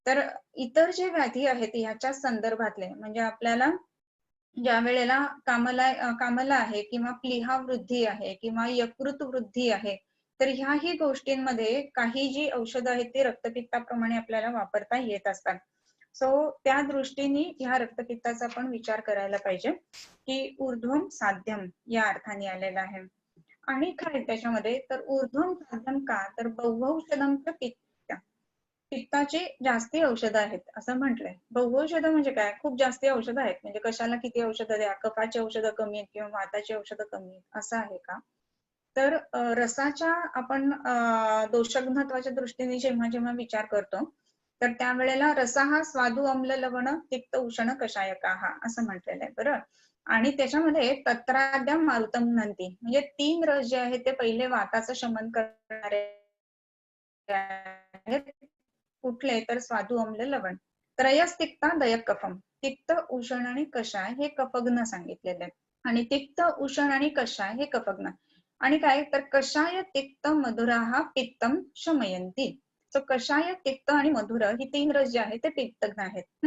तर इतर जे व्याधी आहेत ह्याच्या संदर्भातले म्हणजे आपल्याला ज्या वेळेला कामला आहे किंवा प्लीहा वृद्धी आहे किंवा यकृत वृद्धी आहे, तर ह्याही गोष्टींमध्ये काही जी औषधं आहेत ती रक्तपित्ताप्रमाणे आपल्याला वापरता येत असतात. सो त्या दृष्टीने ह्या रक्तपित्ताचा पण विचार करायला पाहिजे की ऊर्ध्वम साध्यम या अर्थाने आलेला आहे. आणि काय त्याच्यामध्ये तर ऊर्ध्वम साध्यम का तर बहुऔषधम पित्त, पित्ताची जास्ती औषधं आहेत असं म्हटलंय. बहुऔषधं म्हणजे काय, खूप जास्ती औषधं आहेत म्हणजे कशाला किती औषधं द्या, कफाची औषधं कमी आहेत किंवा वाताची औषधं कमी आहेत असं आहे का? तर रसाच्या आपण दोषघनत्वाच्या दृष्टीने जेव्हा जेव्हा विचार करतो तर त्यावेळेला रसा हा स्वादू अम्ल लवण तिक्त उष्ण कषायका हा असं म्हटलेलं आहे बरं. आणि त्याच्यामध्ये तत्राद्या मारुतम नंती म्हणजे 3 रस जे आहेत ते पहिले वाताचं शमन करणारे आहेत. कुठले तर स्वादू अम्ल लवण. त्रयस तिक्ता दयक कफम, तिक्त उष्ण आणि कषाय हे कफग्न सांगितलेले आहेत. आणि तिक्त उष्ण आणि कषाय हे कफग्न. आणि काय तर कषाय तिक्त मधुरा हा पित्तम शमयंती. सो कषाय तिक्त आणि मधुर ही 3 रस जे आहेत ते पित्तग्न आहेत.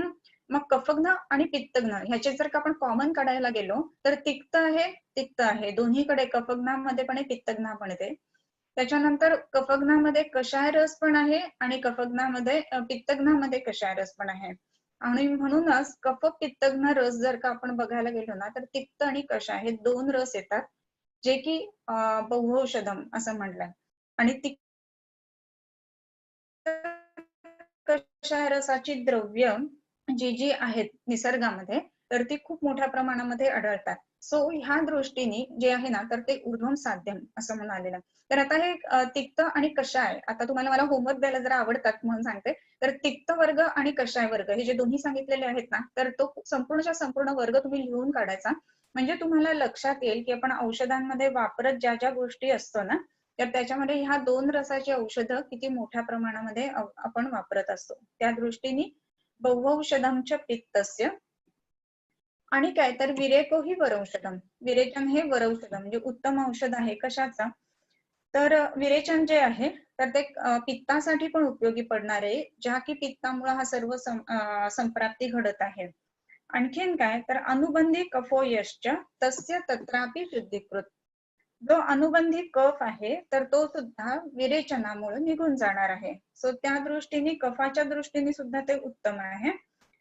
मग कफग्न आणि पित्तग्न ह्याचे जर का आपण कॉमन काढायला गेलो तर तिक्त आहे दोन्हीकडे, कफग्नामध्ये पण आहे पित्तग्नामध्ये पण आहे. त्याच्यानंतर कफग्नामध्ये कषाय रस पण आहे आणि पित्तग्नामध्ये कषाय रस पण आहे. आणि म्हणूनच कफ पित्तग्न रस जर का आपण बघायला गेलो ना तर तिक्त आणि कषाय हे 2 रस येतात जे की बहुऔषधम असं म्हटलंय. आणि कषाय रसाची द्रव्य जी आहेत निसर्गामध्ये तर ती खूप मोठ्या प्रमाणामध्ये आढळतात. सो ह्या दृष्टीने जे आहे ना तर ते ऊर्ध्वम साध्यम असं म्हणून आलेलं. तर आता हे तिक्त आणि कषाय, आता तुम्हाला मला होमवर्क द्यायला जरा आवडतात म्हणून सांगते. तर तिक्त वर्ग आणि कषाय वर्ग हे जे दोन्ही सांगितलेले आहेत ना तर तो संपूर्णच्या संपूर्ण वर्ग तुम्ही लिहून काढायचा. म्हणजे तुम्हाला लक्षात येईल की आपण औषधांमध्ये वापरत ज्या ज्या गोष्टी असतो ना तर त्याच्यामध्ये ह्या 2 रसाची औषधं किती मोठ्या प्रमाणामध्ये आपण वापरत असतो. त्या दृष्टीने बहुऔषधमच्या पित्तस्य. आणि काय तर विरेको ही वरौषधम, विरेचन हे वरौषधम म्हणजे उत्तम औषध आहे कशाचा तर विरेचन जे आहे तर ते पित्तासाठी पण उपयोगी पडणार आहे, ज्या की पित्तामुळे हा सर्व संप्राप्ती घडत आहे. आणखीन काय तर अनुबंधी कफोयश्च तस्य तत्रापि शुद्धीकृत, जो अनुबंधी कफ आहे तर तो सुद्धा विरेचनामुळे निघून जाणार आहे. सो त्या दृष्टीने कफाच्या दृष्टीने सुद्धा ते उत्तम आहे.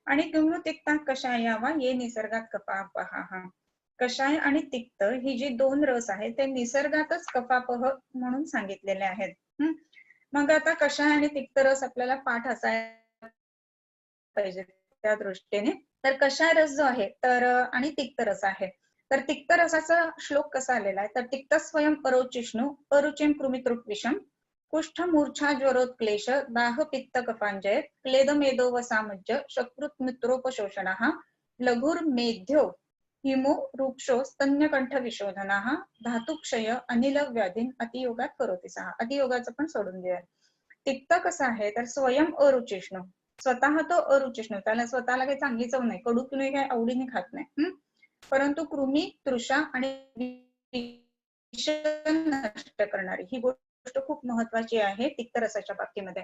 आणि किंवा तिक्ता कषाय यावा ये निसर्गात कफापहा, कषाय आणि तिक्त ही जी 2 रस आहेत ते निसर्गातच कफापह म्हणून सांगितलेले आहेत. मग आता कषाय आणि तिक्त रस आपल्याला पाठ असायला पाहिजे त्या दृष्टीने. तर कषाय रस जो आहे तर आणि तिक्त रस आहे तर तिक्त रसाचा श्लोक कसा आलेला आहे तर तिक्त स्वयं अरोचिष्णु अरुचिम कृमितृप विषम कुष्ठ मूर्छा ज्वरोत्क्लेश दाह पित्त कफांजय क्लेदमेदो व सामज्य शकृत मित्रोपशोषणः लघुर्मेध्यो हिमो वृक्षो स्तन्यकंठ विशोधनः धातुक्षय अनिल व्याधीन अतियोगात करोति सहा. अतियोगाचं पण सोडून द्या. तिक्त कसं आहे तर स्वयं अरुचिष्णू, स्वतः तो अरुचिष्णू, त्याला स्वतःला काही चांगली चव नाही, कडू काही आवडीने खात नाही. परंतु कृमी तृषा आणि विष नष्ट करणारी ही गोष्ट खूप महत्वाची आहे तिक्त रसाच्या बाबतीमध्ये.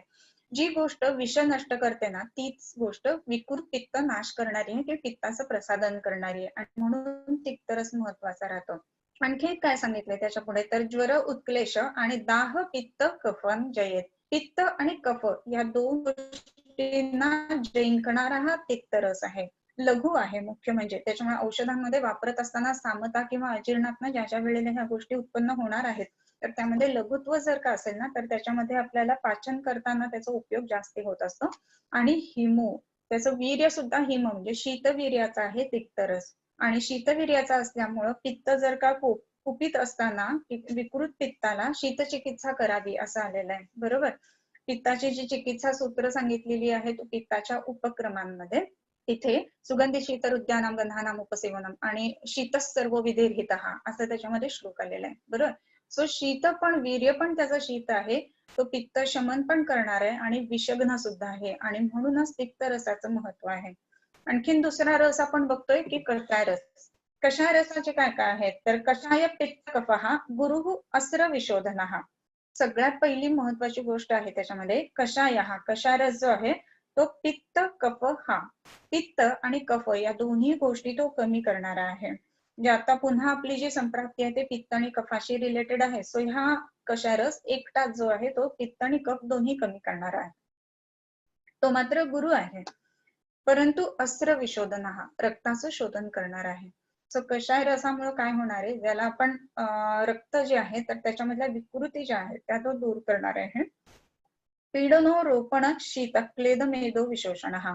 जी गोष्ट विष नष्ट करते ना तीच गोष्ट विकृत पित्त नाश करणारी आहे, की पित्ताचं प्रसादन करणारी आहे आणि म्हणून तिक्त रस महत्वाचा राहतो. आणखी काय सांगितलंय त्याच्या पुढे तर ज्वर उत्क्लेश आणि दाह पित्त कफन जयेत, पित्त आणि कफ या 2 गोष्टींना जिंकणारा हा तिक्त रस आहे. लघु आहे मुख्य म्हणजे, त्याच्यामुळे औषधांमध्ये वापरत असताना सामता किंवा अजीर्णात ज्या ज्या वेळेला ह्या गोष्टी उत्पन्न होणार आहेत तर त्यामध्ये लघुत्व जर का असेल ना तर त्याच्यामध्ये आपल्याला पाचन करताना त्याचा उपयोग जास्त होत असतो. आणि हिमो, त्याचं वीर्य सुद्धा हिम म्हणजे शीतवीर्याचा आहे तिक्त रस. आणि शीतवीर्याचा असल्यामुळं पित्त जर का कुपित असताना विकृत पित्ताला शीतचिकित्सा करावी असं आलेलं आहे बरोबर. पित्ताची जी चिकित्सा सूत्र सांगितलेली आहे तो पित्ताच्या उपक्रमांमध्ये तिथे सुगंधी शीतल उद्यानम गंधानाम उपसेवनम आणि शीतस सर्व विधिर्हितः असं त्याच्यामध्ये श्लोक आलेला आहे बरोबर. सो शीत पण वीर्य पण त्याचा शीत आहे, तो पित्त शमन पण करणार आहे आणि विषग्न सुद्धा आहे आणि म्हणूनच तिक्त रसाचं महत्व आहे. आणखीन दुसरा रस आपण बघतोय की कषाय रस. कषाय रसाचे काय काय आहेत तर कषाय पित्त कफहा गुरुः अस्र विशोधनः. सगळ्यात पहिली महत्वाची गोष्ट आहे त्याच्यामध्ये कषाय हा कषाय रस जो आहे तो पित्त कफ हा, पित्त आणि कफ या दोन्ही गोष्टी तो कमी करणारा आहे. म्हणजे आता पुन्हा आपली जी संप्राप्ती आहे ते पित्त आणि कफाशी रिलेटेड आहे. सो ह्या कषायरस एकटाच जो आहे तो पित्त आणि कफ दोन्ही कमी करणारा आहे. तो मात्र गुरु आहे, परंतु अस्त्र विशोधन हा रक्ताचं शोधन करणार आहे. सो कषाय रसामुळे काय होणार आहे, ज्याला आपण रक्त जे आहे तर त्याच्यामधल्या विकृती ज्या आहेत त्या तो दूर करणार आहे. पीडनो रोपण शीत क्लेद मेदो विशोषण हा.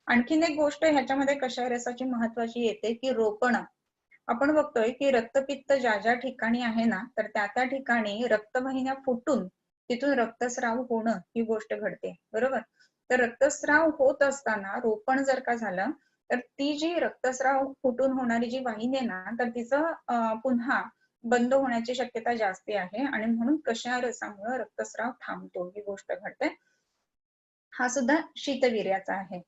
आणखीन एक गोष्ट ह्याच्यामध्ये कषाय रसाची महत्वाची येते की रोपण. आपण बघतोय की रक्तपित्त ज्या ज्या ठिकाणी आहे ना तर त्या त्या ठिकाणी रक्तवाहिन्या फुटून तिथून रक्तस्राव होणं ही गोष्ट घडते, बरोबर. तर रक्तस्राव होत असताना रोपण जर का झालं तर ती जी रक्तस्राव फुटून होणारी जी वाहिनी आहे ना तर तिचं पुन्हा बंद होण्याची शक्यता जास्ती आहे आणि म्हणून कषाय रसामुळे रक्तस्राव थांबतो ही गोष्ट घडते. हा सुद्धा शीतवीर्याचा आहे.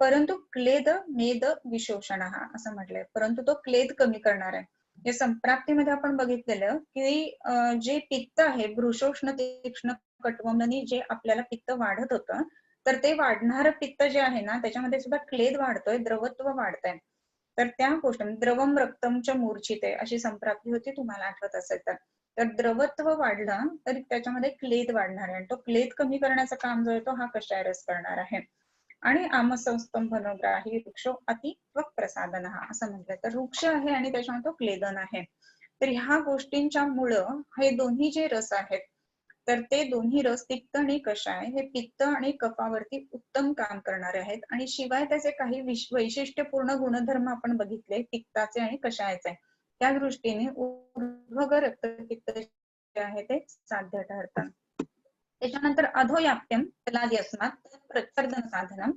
परंतु क्लेद मेद विशोषण हा असं म्हटलंय, परंतु तो क्लेद कमी करणार आहे. या संप्राप्तीमध्ये आपण बघितलेलं की जे पित्त आहे भ्रूशोष्ण तीक्ष्ण कटवमनी जे आपल्याला पित्त वाढत होतं तर ते वाढणारं पित्त जे आहे ना त्याच्यामध्ये सुद्धा क्लेद वाढतोय, द्रवत्व वाढतंय. तर त्या गोष्टी द्रवम रक्तमच्या मूर्छिते अशी संप्राप्ती होती, तुम्हाला आठवत असेल तर. तर द्रवत्व वाढलं तर त्याच्यामध्ये क्लेद वाढणार आहे आणि तो क्लेद कमी करण्याचं काम जो आहे तो हा कषाय रस करणार आहे. आणि आमसंस्तंभनोग्राही वृक्षो अति त्वक प्रसादन हा असं म्हटलं तर वृक्ष आहे आणि त्याच्यामध्ये तो क्लेदन आहे. तर ह्या गोष्टींच्या मुळे हे दोन्ही जे रस आहेत तर ते दोन्ही रस पित्त आणि कषाय हे पित्त आणि कफावरती उत्तम काम करणारे आहेत. आणि शिवाय त्याचे काही वैशिष्ट्यपूर्ण गुणधर्म आपण बघितले पित्ताचे आणि कषायाचे, त्या दृष्टीने ऊर्ध्वग रक्तपित्त जे आहे ते साध्य ठरतात. त्याच्यानंतर अधोयाप्यम तलाद्यस्मात् प्रत्यर्दन साधनम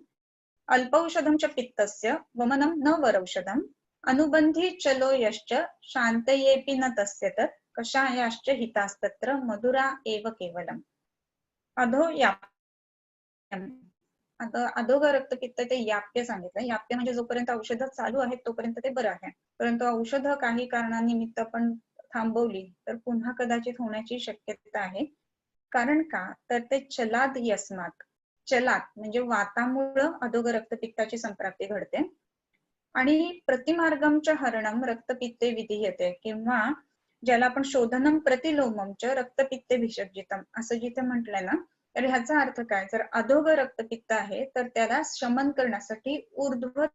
अल्पौषधम च पित्तस्य वमनम न वरौषधम अनुबंधी चलो यश्च शांतयेपि न तस्य तत् कषायाश्च हितास्तत्र मधुरा एव केवलम. अधोयाप्यम, अधोग रक्तपित्त ते याप्य सांगितलं. याप्य म्हणजे जोपर्यंत औषध चालू आहेत तोपर्यंत ते बरं आहे, परंतु औषध काही कारणानिमित्त आपण थांबवली तर पुन्हा कदाचित होण्याची शक्यता आहे. कारण का तर ते चलाद यस्मात, चलात म्हणजे वातामुळे अधोग रक्तपित्ताची संप्राप्ती घडते. आणि प्रतिमार्गमच्या हरणम रक्तपित्ते विधीयते किंवा ज्याला आपण शोधनम प्रतिलोममच रक्तपित्ते विसर्जितम असं जिथे म्हटलंय ना तर ह्याचा अर्थ काय, जर अधोग रक्तपित्त आहे तर त्याला शमन करण्यासाठी ऊर्ध्व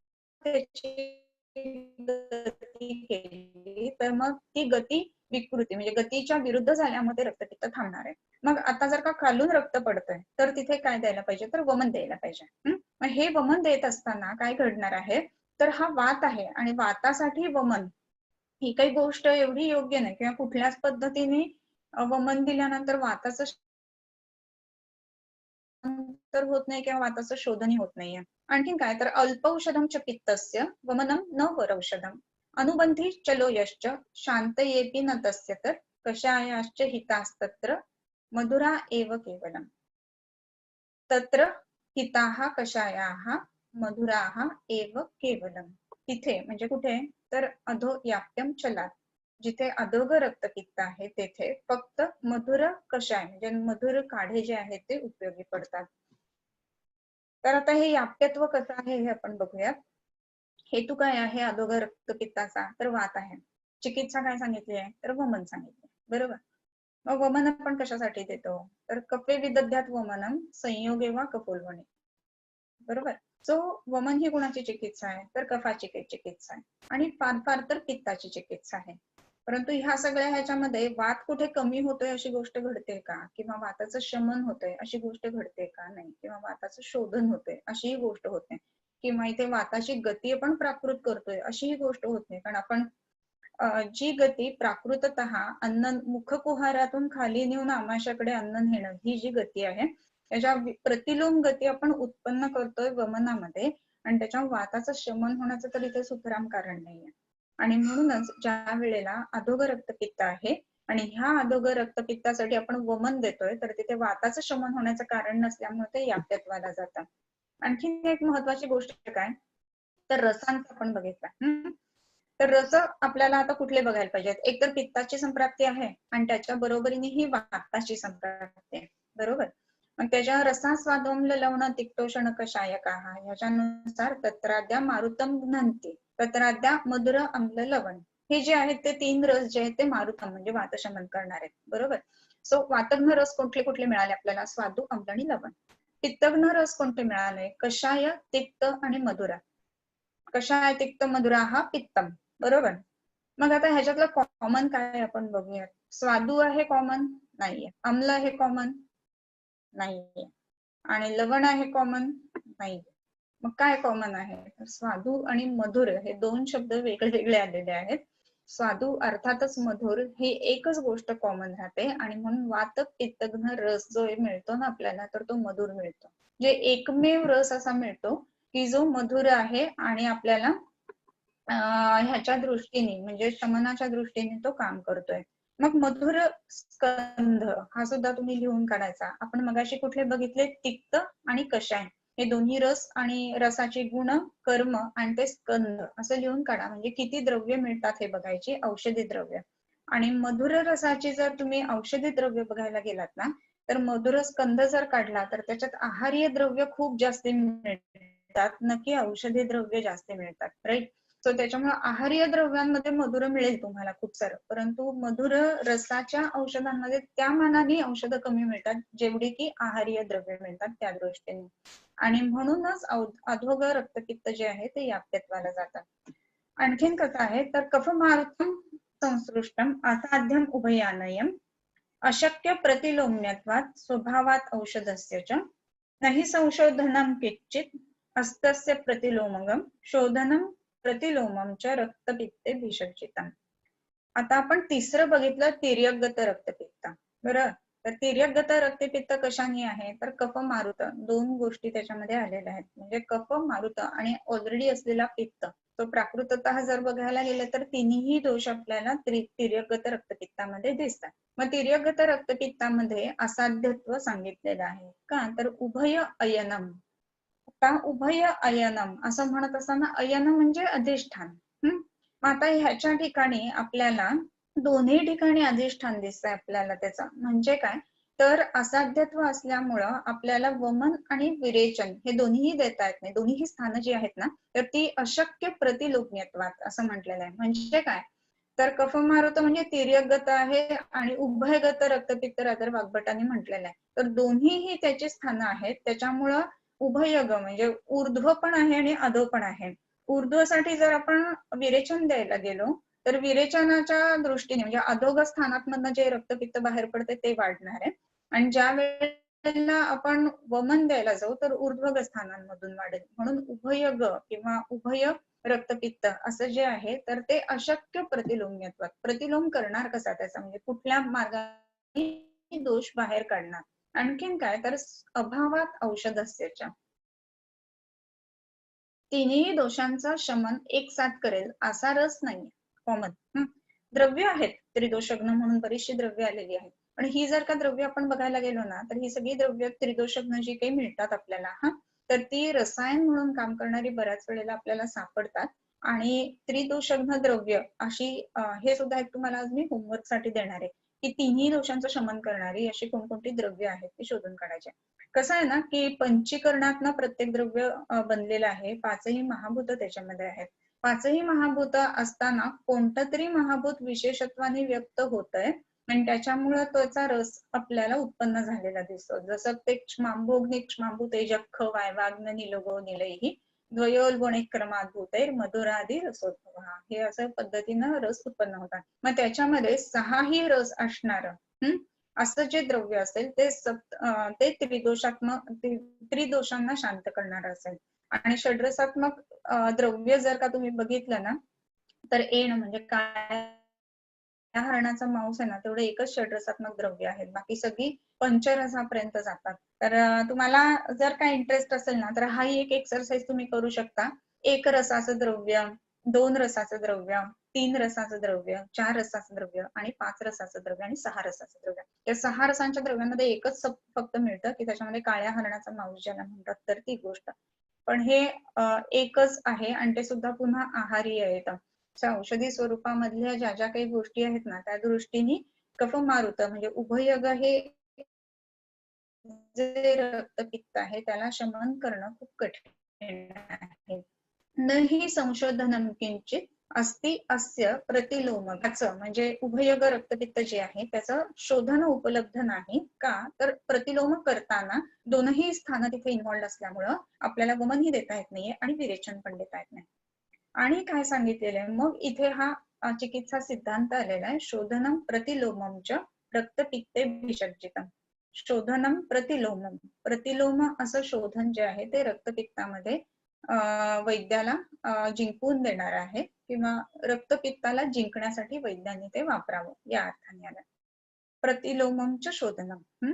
केली तर मग ती गती विकृती म्हणजे गतीच्या विरुद्ध झाल्यामध्ये रक्तपित्त थांबणार आहे. मग आता जर का खालून रक्त पडतंय तर तिथे काय द्यायला पाहिजे, तर वमन द्यायला पाहिजे. मग हे वमन देत असताना काय घडणार आहे, तर हा वात आहे आणि वातासाठी वमन ही काही गोष्ट एवढी योग्य नाही किंवा कुठल्याच पद्धतीने वमन दिल्यानंतर वाताचं तर होत नाही किंवा वाताचं शोधनही होत नाहीये. आणखीन काय तर अल्पौषधम च पित्तस्य वमनम न वरौषधम अनुबंधी चलो यश्च शांतयेपि न तस्य तर कषायाश्च हितास्तत्र मधुरा एव केवलम. तत्र हिताः कषायाः मधुराः एव केवलम. तिथे म्हणजे कुठे, तर अधोयाप्यम चलात, जिथे अधोग रक्तपित्त आहे तेथे फक्त मधुर कषाय म्हणजे मधुर काढे जे आहेत ते उपयोगी पडतात. तर आता हे याप्यत्व कसं आहे हे आपण बघूयात. हेतू काय आहे अधोग रक्तपित्ताचा, तर वात आहे. चिकित्सा काय सांगितली आहे, तर वमन सांगितले, बरोबर. मग वमन आपण कशासाठी देतो, तर कफे विदध्यात वमनम संयोगे वा कपोलवणे, बरोबर. सो वमन ही गुणाची चिकित्सा आहे, तर कफाची चिकित्सा आहे आणि फार फार तर पित्ताची चिकित्सा आहे. परंतु ह्या सगळ्या ह्याच्यामध्ये वात कुठे कमी होतोय अशी गोष्ट घडते का, किंवा वाताचं शमन होतंय अशी गोष्ट घडते का, नाही. किंवा वाताचं शोधन होतंय अशीही गोष्ट होत नाही, किंवा इथे वाताची गती आपण प्राकृत करतोय अशीही गोष्ट होत नाही. कारण आपण जी गती प्राकृततः अन्न मुखकुहारातून खाली नेऊन आमाशाकडे अन्न नेणं ही जी गती आहे त्याच्या प्रतिलोम गती आपण उत्पन्न करतोय वमनामध्ये आणि त्याच्या वाताचं शमन होण्याचं तर इथे सुखराम कारण नाहीये. आणि म्हणूनच ज्या वेळेला अधोग रक्तपित्त आहे आणि ह्या अधोग रक्तपित्तासाठी आपण वमन देतोय तर तिथे वाताचं शमन होण्याचं कारण नसल्यामुळे ते याप्यत्वाला जातं. आणखीन एक महत्वाची गोष्ट काय, तर रसांचा आपण बघितला. तर रस आपल्याला आता कुठले बघायला पाहिजेत, एक तर पित्ताची संप्राप्ती आहे आणि त्याच्या बरोबरीने ही वाताची संप्राप्ती आहे, बरोबर. मग त्याच्या रसास्वादोम्ल लवण तिक्तोषण कषायकाः ह्याच्यानुसार तत्राद्या मारुतम घ्नन्ति तत्राद्या मधुर आम्ल लवण, हे जे आहेत ते 3 रस जे आहेत ते मारुतम म्हणजे वातशमन करणार आहेत, बरोबर. सो वातघ्न रस कुठले कुठले मिळाले आपल्याला? स्वादू, आम्ल आणि लवण. पित्तघ्न रस कोणते मिळाले? कषाय, तिक्त आणि मधुरा. कषाय, तिक्त, मधुरा हा पित्तम, बरोबर. मग आता ह्याच्यातलं कॉमन काय आपण बघूयात. स्वादू आहे कॉमन? नाहीये. आम्ल आहे कॉमन? नाहीये. आणि लवण आहे कॉमन? नाही. मग काय कॉमन आहे? तर स्वादू आणि मधुर हे 2 शब्द वेगळे वेगळे आलेले आहेत. स्वादू अर्थातच मधुर ही एकच गोष्ट कॉमन राहते आणि म्हणून वात पित्तघ्न रस जो मिळतो ना आपल्याला, तर तो मधुर मिळतो. जे एकमेव रस असा मिळतो की जो मधुर आहे आणि आपल्याला ह्याच्या दृष्टीने म्हणजे शमनाच्या दृष्टीने तो काम करतोय. मग मधुर स्कंध हा सुद्धा तुम्ही लिहून काढायचा. आपण मगाशी कुठले बघितले? तिक्त आणि कषाय हे दोन्ही रस आणि रसाचे गुण, कर्म आणि ते स्कंध असं लिहून काढा. म्हणजे किती द्रव्य मिळतात हे बघायची, औषधी द्रव्य. आणि मधुर रसाची जर तुम्ही औषधी द्रव्य बघायला गेलात ना, तर मधुर स्कंध जर काढला तर त्याच्यात आहार्य द्रव्य खूप जास्त मिळतात, नक्की औषधी द्रव्य जास्त मिळतात, राईट. सो त्याच्यामुळे आहार्य द्रव्यांमध्ये मधुर मिळेल तुम्हाला खूप सारं, परंतु मधुर रसाच्या औषधांमध्ये त्या मानाने औषधं कमी मिळतात जेवढी की आहार्य द्रव्य मिळतात त्या दृष्टीने. आणि म्हणूनच अधोग रक्तपित्त जे आहे ते याप्यत्वाला जातात. आणखीन कसं आहे तर कफमारुतम संसृष्टम असाध्यम उभयानयम अशक्य प्रतिलोम्यत्वात स्वभावात औषधस्य च नहि संशोधनम किंचित अस्तस्य प्रतिलोमगम शोधनम प्रतिलोमम च रक्तपित्ते भिषज्जितम. आता आपण तिसरं बघितलं तिर्यकगत रक्तपित्त, बरं. तर तिर्यकगत रक्तपित्त कशाने आहे? तर कफ मारुत, 2 गोष्टी त्याच्यामध्ये आलेल्या आहेत. म्हणजे कफ मारुत आणि ऑलरेडी असलेला पित्त, तो प्राकृततः जर बघायला गेलं तर तिन्ही दोष आपल्याला तिर्यकगत रक्तपित्तामध्ये दिसतात. मग तिर्यकगत रक्तपित्तामध्ये असाध्यत्व सांगितलेलं आहे का? तर उभय अयनम. आता उभय अयनम असं म्हणत असताना अयन म्हणजे अधिष्ठान. आता ह्याच्या ठिकाणी आपल्याला दोन्ही ठिकाणी अधिष्ठान दिसतंय आपल्याला त्याचा. म्हणजे काय? तर असाध्यत्व असल्यामुळं आपल्याला वमन आणि विरेचन हे दोन्हीही देता येत नाही. दोन्ही स्थानं जी आहेत ना, तर ती अशक्य प्रतिलोम्यत्वात असं म्हटलेलं आहे. म्हणजे काय? तर कफमारुत म्हणजे तिर्यकगत आहे आणि उभयगत रक्तपित्त रादर वाग्भटांनी म्हटलेलं आहे. तर दोन्हीही त्याची स्थानं आहेत. त्याच्यामुळं उभयग म्हणजे ऊर्ध्व पण आहे आणि अधो पण आहे. ऊर्ध्वसाठी जर आपण विरेचन द्यायला गेलो तर विरेचनाच्या दृष्टीने म्हणजे अधोग स्थानातमधनं जे रक्तपित्त बाहेर पडते ते वाढणार आहे. आणि ज्या वेळेला आपण वमन द्यायला जाऊ तर ऊर्ध्वग स्थानांमधून वाढेल. म्हणून उभयग किंवा उभय रक्तपित्त असं जे आहे तर ते अशक्य प्रतिलोम्यत्वात. प्रतिलोम करणार कसा त्याचा? म्हणजे कुठल्या मार्गाने दोष बाहेर काढणार. आणखीन काय? तर अभावात औषधस्यच्या, तिन्ही दोषांचा शमन एक साथ करेल असा रस नाही कॉमन. द्रव्य आहेत त्रिदोषग्न म्हणून बरीचशी द्रव्य आलेली आहेत. पण ही जर का द्रव्य आपण बघायला गेलो ना तर ही सगळी द्रव्य त्रिदोषग्न जी काही मिळतात आपल्याला तर ती रसायन म्हणून काम करणारी बऱ्याच वेळेला आपल्याला सापडतात. आणि त्रिदोषग्न द्रव्य अशी हे सुद्धा एक तुम्हाला आज मी होमवर्क साठी देणार आहे की तिन्ही दोषांचं शमन करणारी अशी कोणकोणती द्रव्य आहेत ती शोधून काढायची. कसं आहे ना की पंचीकरणात प्रत्येक द्रव्य बनलेलं आहे. 5ही महाभूत त्याच्यामध्ये आहेत. 5ही महाभूत असताना कोणतं तरी महाभूत विशेषत्वाने व्यक्त होतंय आणि त्याच्यामुळे त्याचा रस आपल्याला उत्पन्न झालेला दिसतो. जसं ते क्ष्मांभोग्नि क्ष्मांभूतेजख वायवाग्न निलोगो निलैहि द्वयोल्बणिक्रमात भूतैर मधुरादी रसोद्भव, हे असं पद्धतीनं रस उत्पन्न होतात. मग त्याच्यामध्ये 6ही रस असणार असं जे द्रव्य असेल ते त्रिदोषांना शांत करणार असेल. आणि षड्रसात्मक द्रव्य जर का तुम्ही बघितलं ना तर एण म्हणजे काय हरणाचा मांस आहे ना तेवढं एकच षड्रसात्मक द्रव्य आहेत. बाकी सगळी पंचरसापर्यंत जातात. तर तुम्हाला जर काय इंटरेस्ट असेल ना तर हा एक एक्सरसाइज तुम्ही करू शकता. 1 रसाचं द्रव्य, 2 रसाचं द्रव्य, 3 रसाचं द्रव्य, 4 रसाचं द्रव्य आणि 5 रसाचं द्रव्य आणि 6 रसाचं द्रव्य. या 6 रसांच्या द्रव्यांमध्ये एकच फक्त मिळतं की त्याच्यामध्ये काळ्या हरणाचा मांस ज्याला म्हणतात तर ती गोष्ट. पण हे एकच आहे आणि ते सुद्धा पुन्हा आहार्य येतं. औषधी स्वरूपामधल्या ज्या ज्या काही गोष्टी आहेत ना त्या दृष्टीने कफमारुत म्हणजे उभयग हे जे रक्तपित्त आहे त्याला शमन करणं खूप कठीण आहे. न हि संशोधनं किंचित अस्ति अस्य प्रतिलोमकाचं म्हणजे उभयग रक्तपित्त जे आहे त्याचं शोधन उपलब्ध नाही का, तर प्रतिलोम करताना दोनही स्थान तिथे इन्व्हॉल्ड असल्यामुळं आपल्याला गमनही देता येत नाहीये आणि विरेचन पण देता येत नाही. आणि काय सांगितलेलं आहे मग इथे हा चिकित्सा सिद्धांत आलेला आहे, शोधनम प्रतिलोममच रक्तपित्ते विसर्जितम. शोधनम प्रतिलोमम, प्रतिलोम असं शोधन जे आहे ते रक्तपित्तामध्ये वैद्याला जिंकून देणार आहे किंवा रक्तपित्ताला जिंकण्यासाठी वैद्याने ते वापरावं या अर्थाने आलं. प्रतिलोममच शोधनम.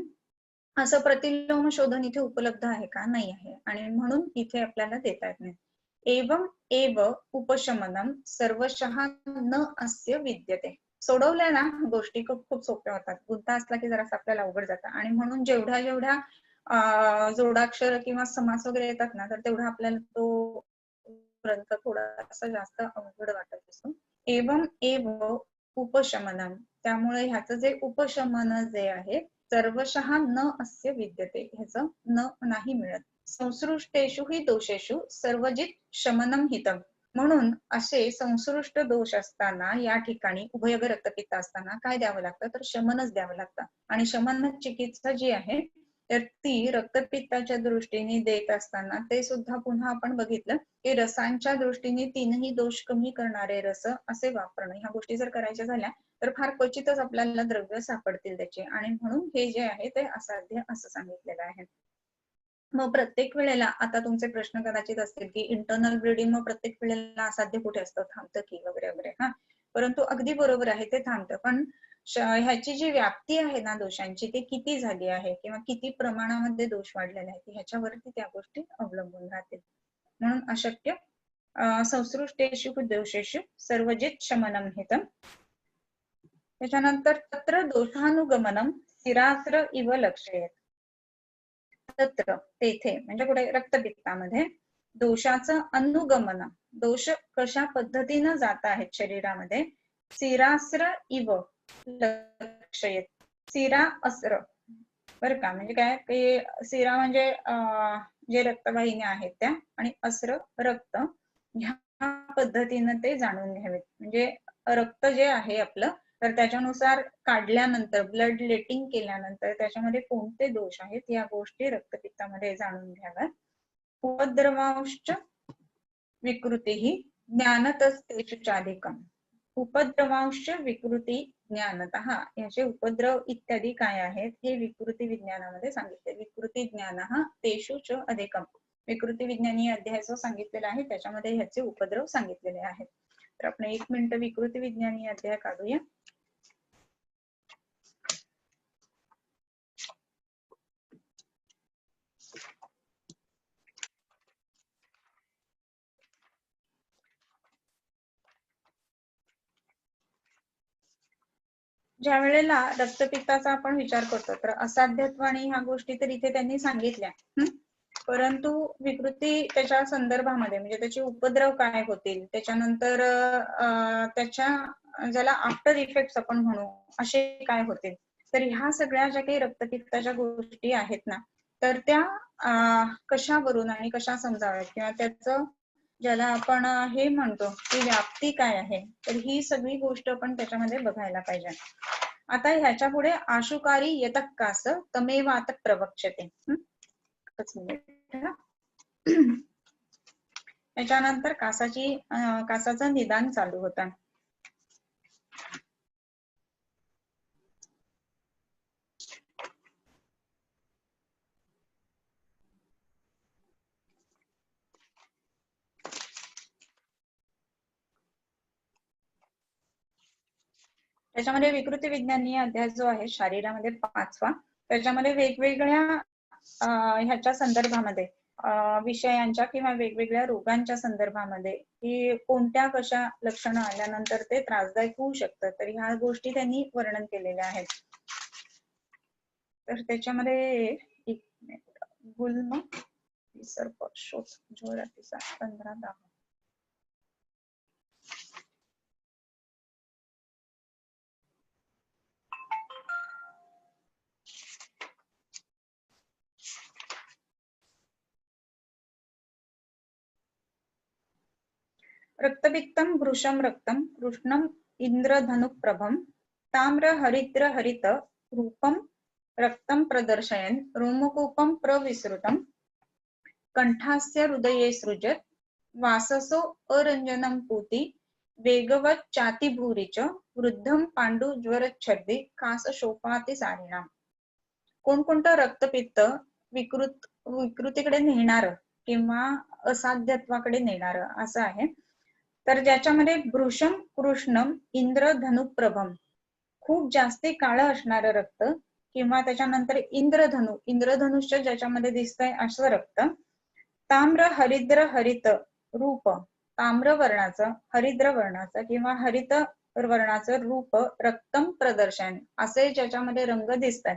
असं प्रतिलोम शोधन इथे उपलब्ध आहे का, नाही आहे, आणि म्हणून इथे आपल्याला देता येत नाही. एवं एव उपशमनम सर्वशः न अस्य विद्यते. सोडवल्या ना गोष्टी खूप सोप्या होतात, गुंता असला की जरासं आपल्याला अवघड जातं, आणि म्हणून जेवढ्या जेवढ्या जोडाक्षर किंवा समास वगैरे येतात ना तर तेवढा आपल्याला तो ग्रंथ थोडासा जास्त अवघड वाटत असतो. एवं एव उपशमनम, त्यामुळे ह्याचं जे उपशमन जे आहे सर्वशः न अस्य विद्यते, ह्याचं न नाही मिळत. संसृष्टेषु हि दोषेषु सर्वजित शमनम हितम. म्हणून असे संसृष्ट दोष असताना या ठिकाणी उभयग रक्तपित्त असताना काय द्यावं लागतं, तर शमनच द्यावं लागतं. आणि शमन चिकित्सा जी आहे तर ती रक्तपित्ताच्या दृष्टीने देत असताना ते सुद्धा पुन्हा आपण बघितलं की रसांच्या दृष्टीने तीनही दोष कमी करणारे रस असे वापरणं, ह्या गोष्टी जर करायच्या झाल्या तर फार क्वचितच आपल्याला द्रव्य सापडतील त्याचे, आणि म्हणून हे जे आहे ते असाध्य असं सांगितलेलं आहे. मग प्रत्येक वेळेला आता तुमचे प्रश्न कदाचित असतील की इंटरनल ब्लिडिंग मग प्रत्येक वेळेला असाध्य कुठे असतं, थांबतं की वगैरे वगैरे. हा, परंतु अगदी बरोबर आहे ते थांबतं, पण ह्याची जी व्याप्ती आहे ना दोषांची ती किती झाली आहे किंवा किती प्रमाणामध्ये दोष वाढलेले आहेत ह्याच्यावरती त्या गोष्टी अवलंबून राहतील. म्हणून अशक्य संसृष्टेषु दोषेषु सर्वजित शमनम हितम. त्याच्यानंतर तत्र दोषानुगमनम स्थिरास्त्र इव लक्षयेत. तत्र तेथे म्हणजे कुठे, रक्तपित्तामध्ये दोषाचं अनुगमन, दोष कशा पद्धतीनं जात आहेत शरीरामध्ये, सिरास्र इव लक्षयेत. सिरा अस्र बर का, म्हणजे काय की सिरा म्हणजे जे रक्तवाहिन्या आहेत त्या, आणि अस्र रक्त, ह्या पद्धतीनं ते जाणून घ्यावेत. म्हणजे रक्त जे आहे आपलं तर त्याच्यानुसार काढल्यानंतर ब्लड लेटिंग केल्यानंतर त्याच्यामध्ये कोणते दोष आहेत या गोष्टी रक्तपित्तामध्ये जाणून घ्याव्यात. उपद्रवांश विकृती ही ज्ञानतस्तेषु चाधिकम. उपद्रवांश विकृती ज्ञानतः, याचे उपद्रव इत्यादी काय आहेत हे विकृती विज्ञानामध्ये सांगितले. विकृती ज्ञान तेषु च अधिकम. विकृती विज्ञानी अध्याय जो सांगितलेला आहे त्याच्यामध्ये ह्याचे उपद्रव सांगितलेले आहेत. तर आपण 1 मिनिट विकृती विज्ञानी अध्याय काढूया. ज्या वेळेला रक्तपित्ताचा आपण विचार करतो तर असाध्यत्व आणि ह्या गोष्टी तर इथे त्यांनी सांगितल्या, परंतु विकृती त्याच्या संदर्भामध्ये म्हणजे त्याचे उपद्रव काय होतील, त्याच्यानंतर त्याच्या ज्याला आफ्टर इफेक्ट्स आपण म्हणू असे काय होतील, तर ह्या सगळ्या ज्या काही रक्तपित्ताच्या गोष्टी आहेत ना तर त्या कशावरून आणि कशा समजाव्यात किंवा त्याचं ज्याला आपण हे म्हणतो की व्याप्ती काय आहे, तर ही सगळी गोष्ट आपण त्याच्यामध्ये बघायला पाहिजे. आता ह्याच्या पुढे आशुकारी येतक कास तमेवात प्रवक्षते. त्याच्यानंतर कासाचं निदान चालू होता. त्याच्यामध्ये विकृती विज्ञानी अध्याय जो आहे शरीरामध्ये 5वा, त्याच्यामध्ये वेगवेगळ्या ह्याच्या संदर्भामध्ये विषयांच्या किंवा वेगवेगळ्या रोगांच्या संदर्भामध्ये की कोणत्या कशा लक्षणं आल्यानंतर ते त्रासदायक होऊ शकतं, तर ह्या गोष्टी त्यांनी वर्णन केलेल्या आहेत. तर त्याच्यामध्ये गुल्म सर्प शोथ जोरातीचा 15-10. रक्तपित्तम वृषम रक्तम कृष्णम इंद्रधनुप्रभम ताम्र हरिद्र हरित रूपम रक्तम प्रदर्शयन् रोमकूपम प्रविसृतम कंठास्य हृदये सृजत वाससो अरंजनम पूती वेगवत चाती भूरी च वृद्धम पांडू ज्वरच्छर्दी कास शोफाति सारिणाम. कोणकोणतं रक्तपित्त विकृतीकडे नेणार किंवा असाध्यत्वाकडे नेणार असं आहे. तर ज्याच्यामध्ये वृषम कृष्णम इंद्रधनुप्रभम खूप जास्ती काळं असणारं रक्त किंवा त्याच्यानंतर इंद्रधनुष्य ज्याच्यामध्ये दिसतंय असं रक्त, ताम्र हरिद्र हरित रूप ताम्र वर्णाचं हरिद्र वर्णाचं किंवा हरित वर्णाचं रूप रक्तम प्रदर्शन असे ज्याच्यामध्ये रंग दिसतात.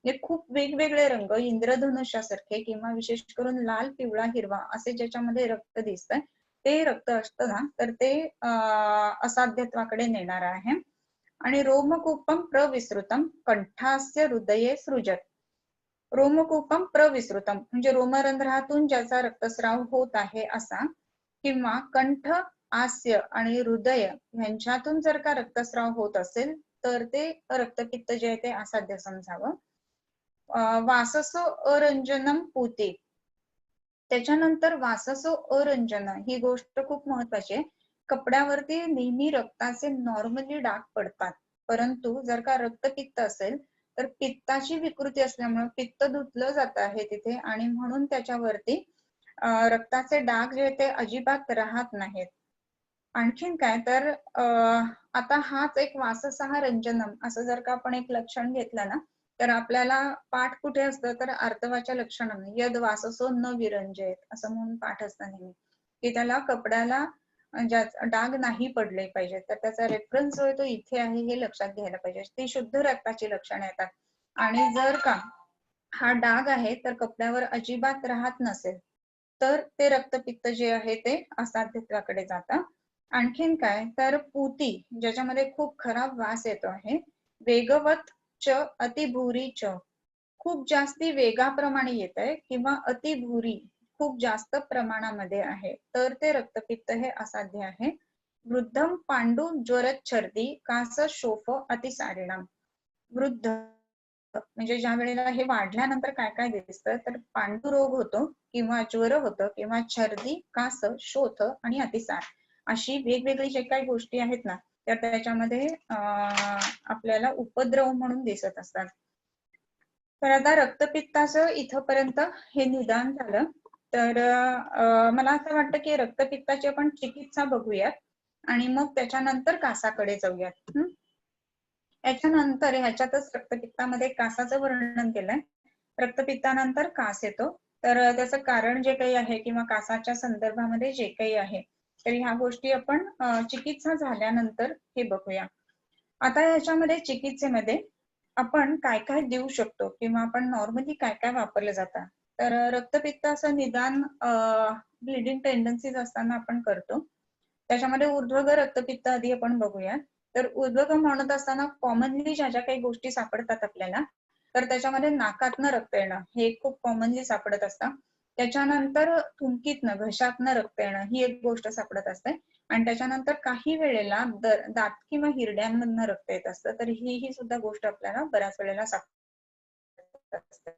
हे खूप वेगवेगळे रंग इंद्रधनुष्यासारखे किंवा विशेष करून लाल पिवळा हिरवा असे ज्याच्यामध्ये रक्त दिसतंय ते रक्त असतं ना तर ते असाध्यत्वाकडे नेणार आहे. आणि रोमकूपम प्रविसृतम कंठास्य हृदये सृजत. रोमकूपम प्रविसृतम म्हणजे रोमरंध्रातून ज्याचा रक्तस्राव होत आहे असा किंवा कंठ आस्य आणि हृदय यांच्यातून जर का रक्तस्राव होत असेल तर ते रक्तपित्त जे आहे ते असाध्य समजावं. वाससो अरंजनम पूते. त्याच्यानंतर वाससो अरंजन ही गोष्ट खूप महत्वाची आहे. कपड्यावरती नेहमी रक्ताचे नॉर्मली डाग पडतात, परंतु जर का रक्तपित्त असेल तर पित्ताची विकृती असल्यामुळे पित्त धुतलं जात आहे तिथे आणि म्हणून त्याच्यावरती रक्ताचे डाग जे ते अजिबात राहत नाहीत. आणखीन काय तर आता हाच एक वाससः रंजनम असं जर का आपण एक लक्षण घेतलं ना तर आपल्याला पाठ कुठे असतं तर आर्तवाच्या लक्षणाने यद वाससो न विरंजयेत असं म्हणून पाठ असतं नेहमी की त्याला कपड्याला डाग नाही पडले पाहिजे. तर त्याचा रेफरन्स जो आहे तो इथे आहे हे लक्षात घ्यायला पाहिजे. ती शुद्ध रक्ताची लक्षणं येतात. आणि जर का हा डाग आहे तर कपड्यावर अजिबात राहत नसेल तर ते रक्तपित्त जे आहे ते असाध्यत्वाकडे जातं. आणखीन काय तर पूती ज्याच्यामध्ये खूप खराब वास येतो आहे. वेगवत च अतिभूरी च खूप जास्ती वेगाप्रमाणे येत आहे किंवा अतिभूरी खूप जास्त प्रमाणामध्ये आहे तर ते रक्तपित्त हे असाध्य आहे. वृद्धम पांडू ज्वरत छर्दी कास शोफ अतिसारिणाम. वृद्ध म्हणजे ज्या वेळेला हे वाढल्यानंतर काय काय दिसतं तर पांडू रोग होतो किंवा ज्वर होतं किंवा छर्दी कास शोथ आणि अतिसार अशी वेगवेगळी जे काही गोष्टी आहेत ना त्या त्याच्यामध्ये आपल्याला उपद्रव म्हणून दिसत असतात. तर आता रक्तपित्ताचं इथपर्यंत हे निदान झालं. तर मला असं वाटतं की रक्तपित्ताची आपण चिकित्सा बघूयात आणि मग त्याच्यानंतर कासाकडे जाऊयात. याच्यानंतर ह्याच्यातच रक्तपित्तामध्ये कासाचं वर्णन केलंय. रक्तपित्तानंतर कास येतो तर त्याचं कारण जे काही आहे किंवा कासाच्या संदर्भामध्ये जे काही आहे तर ह्या गोष्टी आपण चिकित्सा झाल्यानंतर हे बघूया. आता ह्याच्यामध्ये चिकित्सेमध्ये आपण काय काय देऊ शकतो किंवा आपण नॉर्मली काय काय वापरलं जातं तर रक्तपित्ताचं निदान ब्लिडिंग टेंडन्सीज असताना आपण करतो. त्याच्यामध्ये ऊर्ध्वग रक्तपित्त आधी आपण बघूया. तर ऊर्ध्वग म्हणत असताना कॉमनली ज्या ज्या काही गोष्टी सापडतात आपल्याला तर त्याच्यामध्ये नाकातनं रक्त येणं हे खूप कॉमनली सापडत असतं. त्याच्यानंतर थुंकीतनं घशातनं रक्त येणं ही एक गोष्ट सापडत असते आणि त्याच्यानंतर काही वेळेला दात किंवा हिरड्यांमधनं रक्त येत असतं तर ही सुद्धा गोष्ट आपल्याला बऱ्याच वेळेला सापडत असते.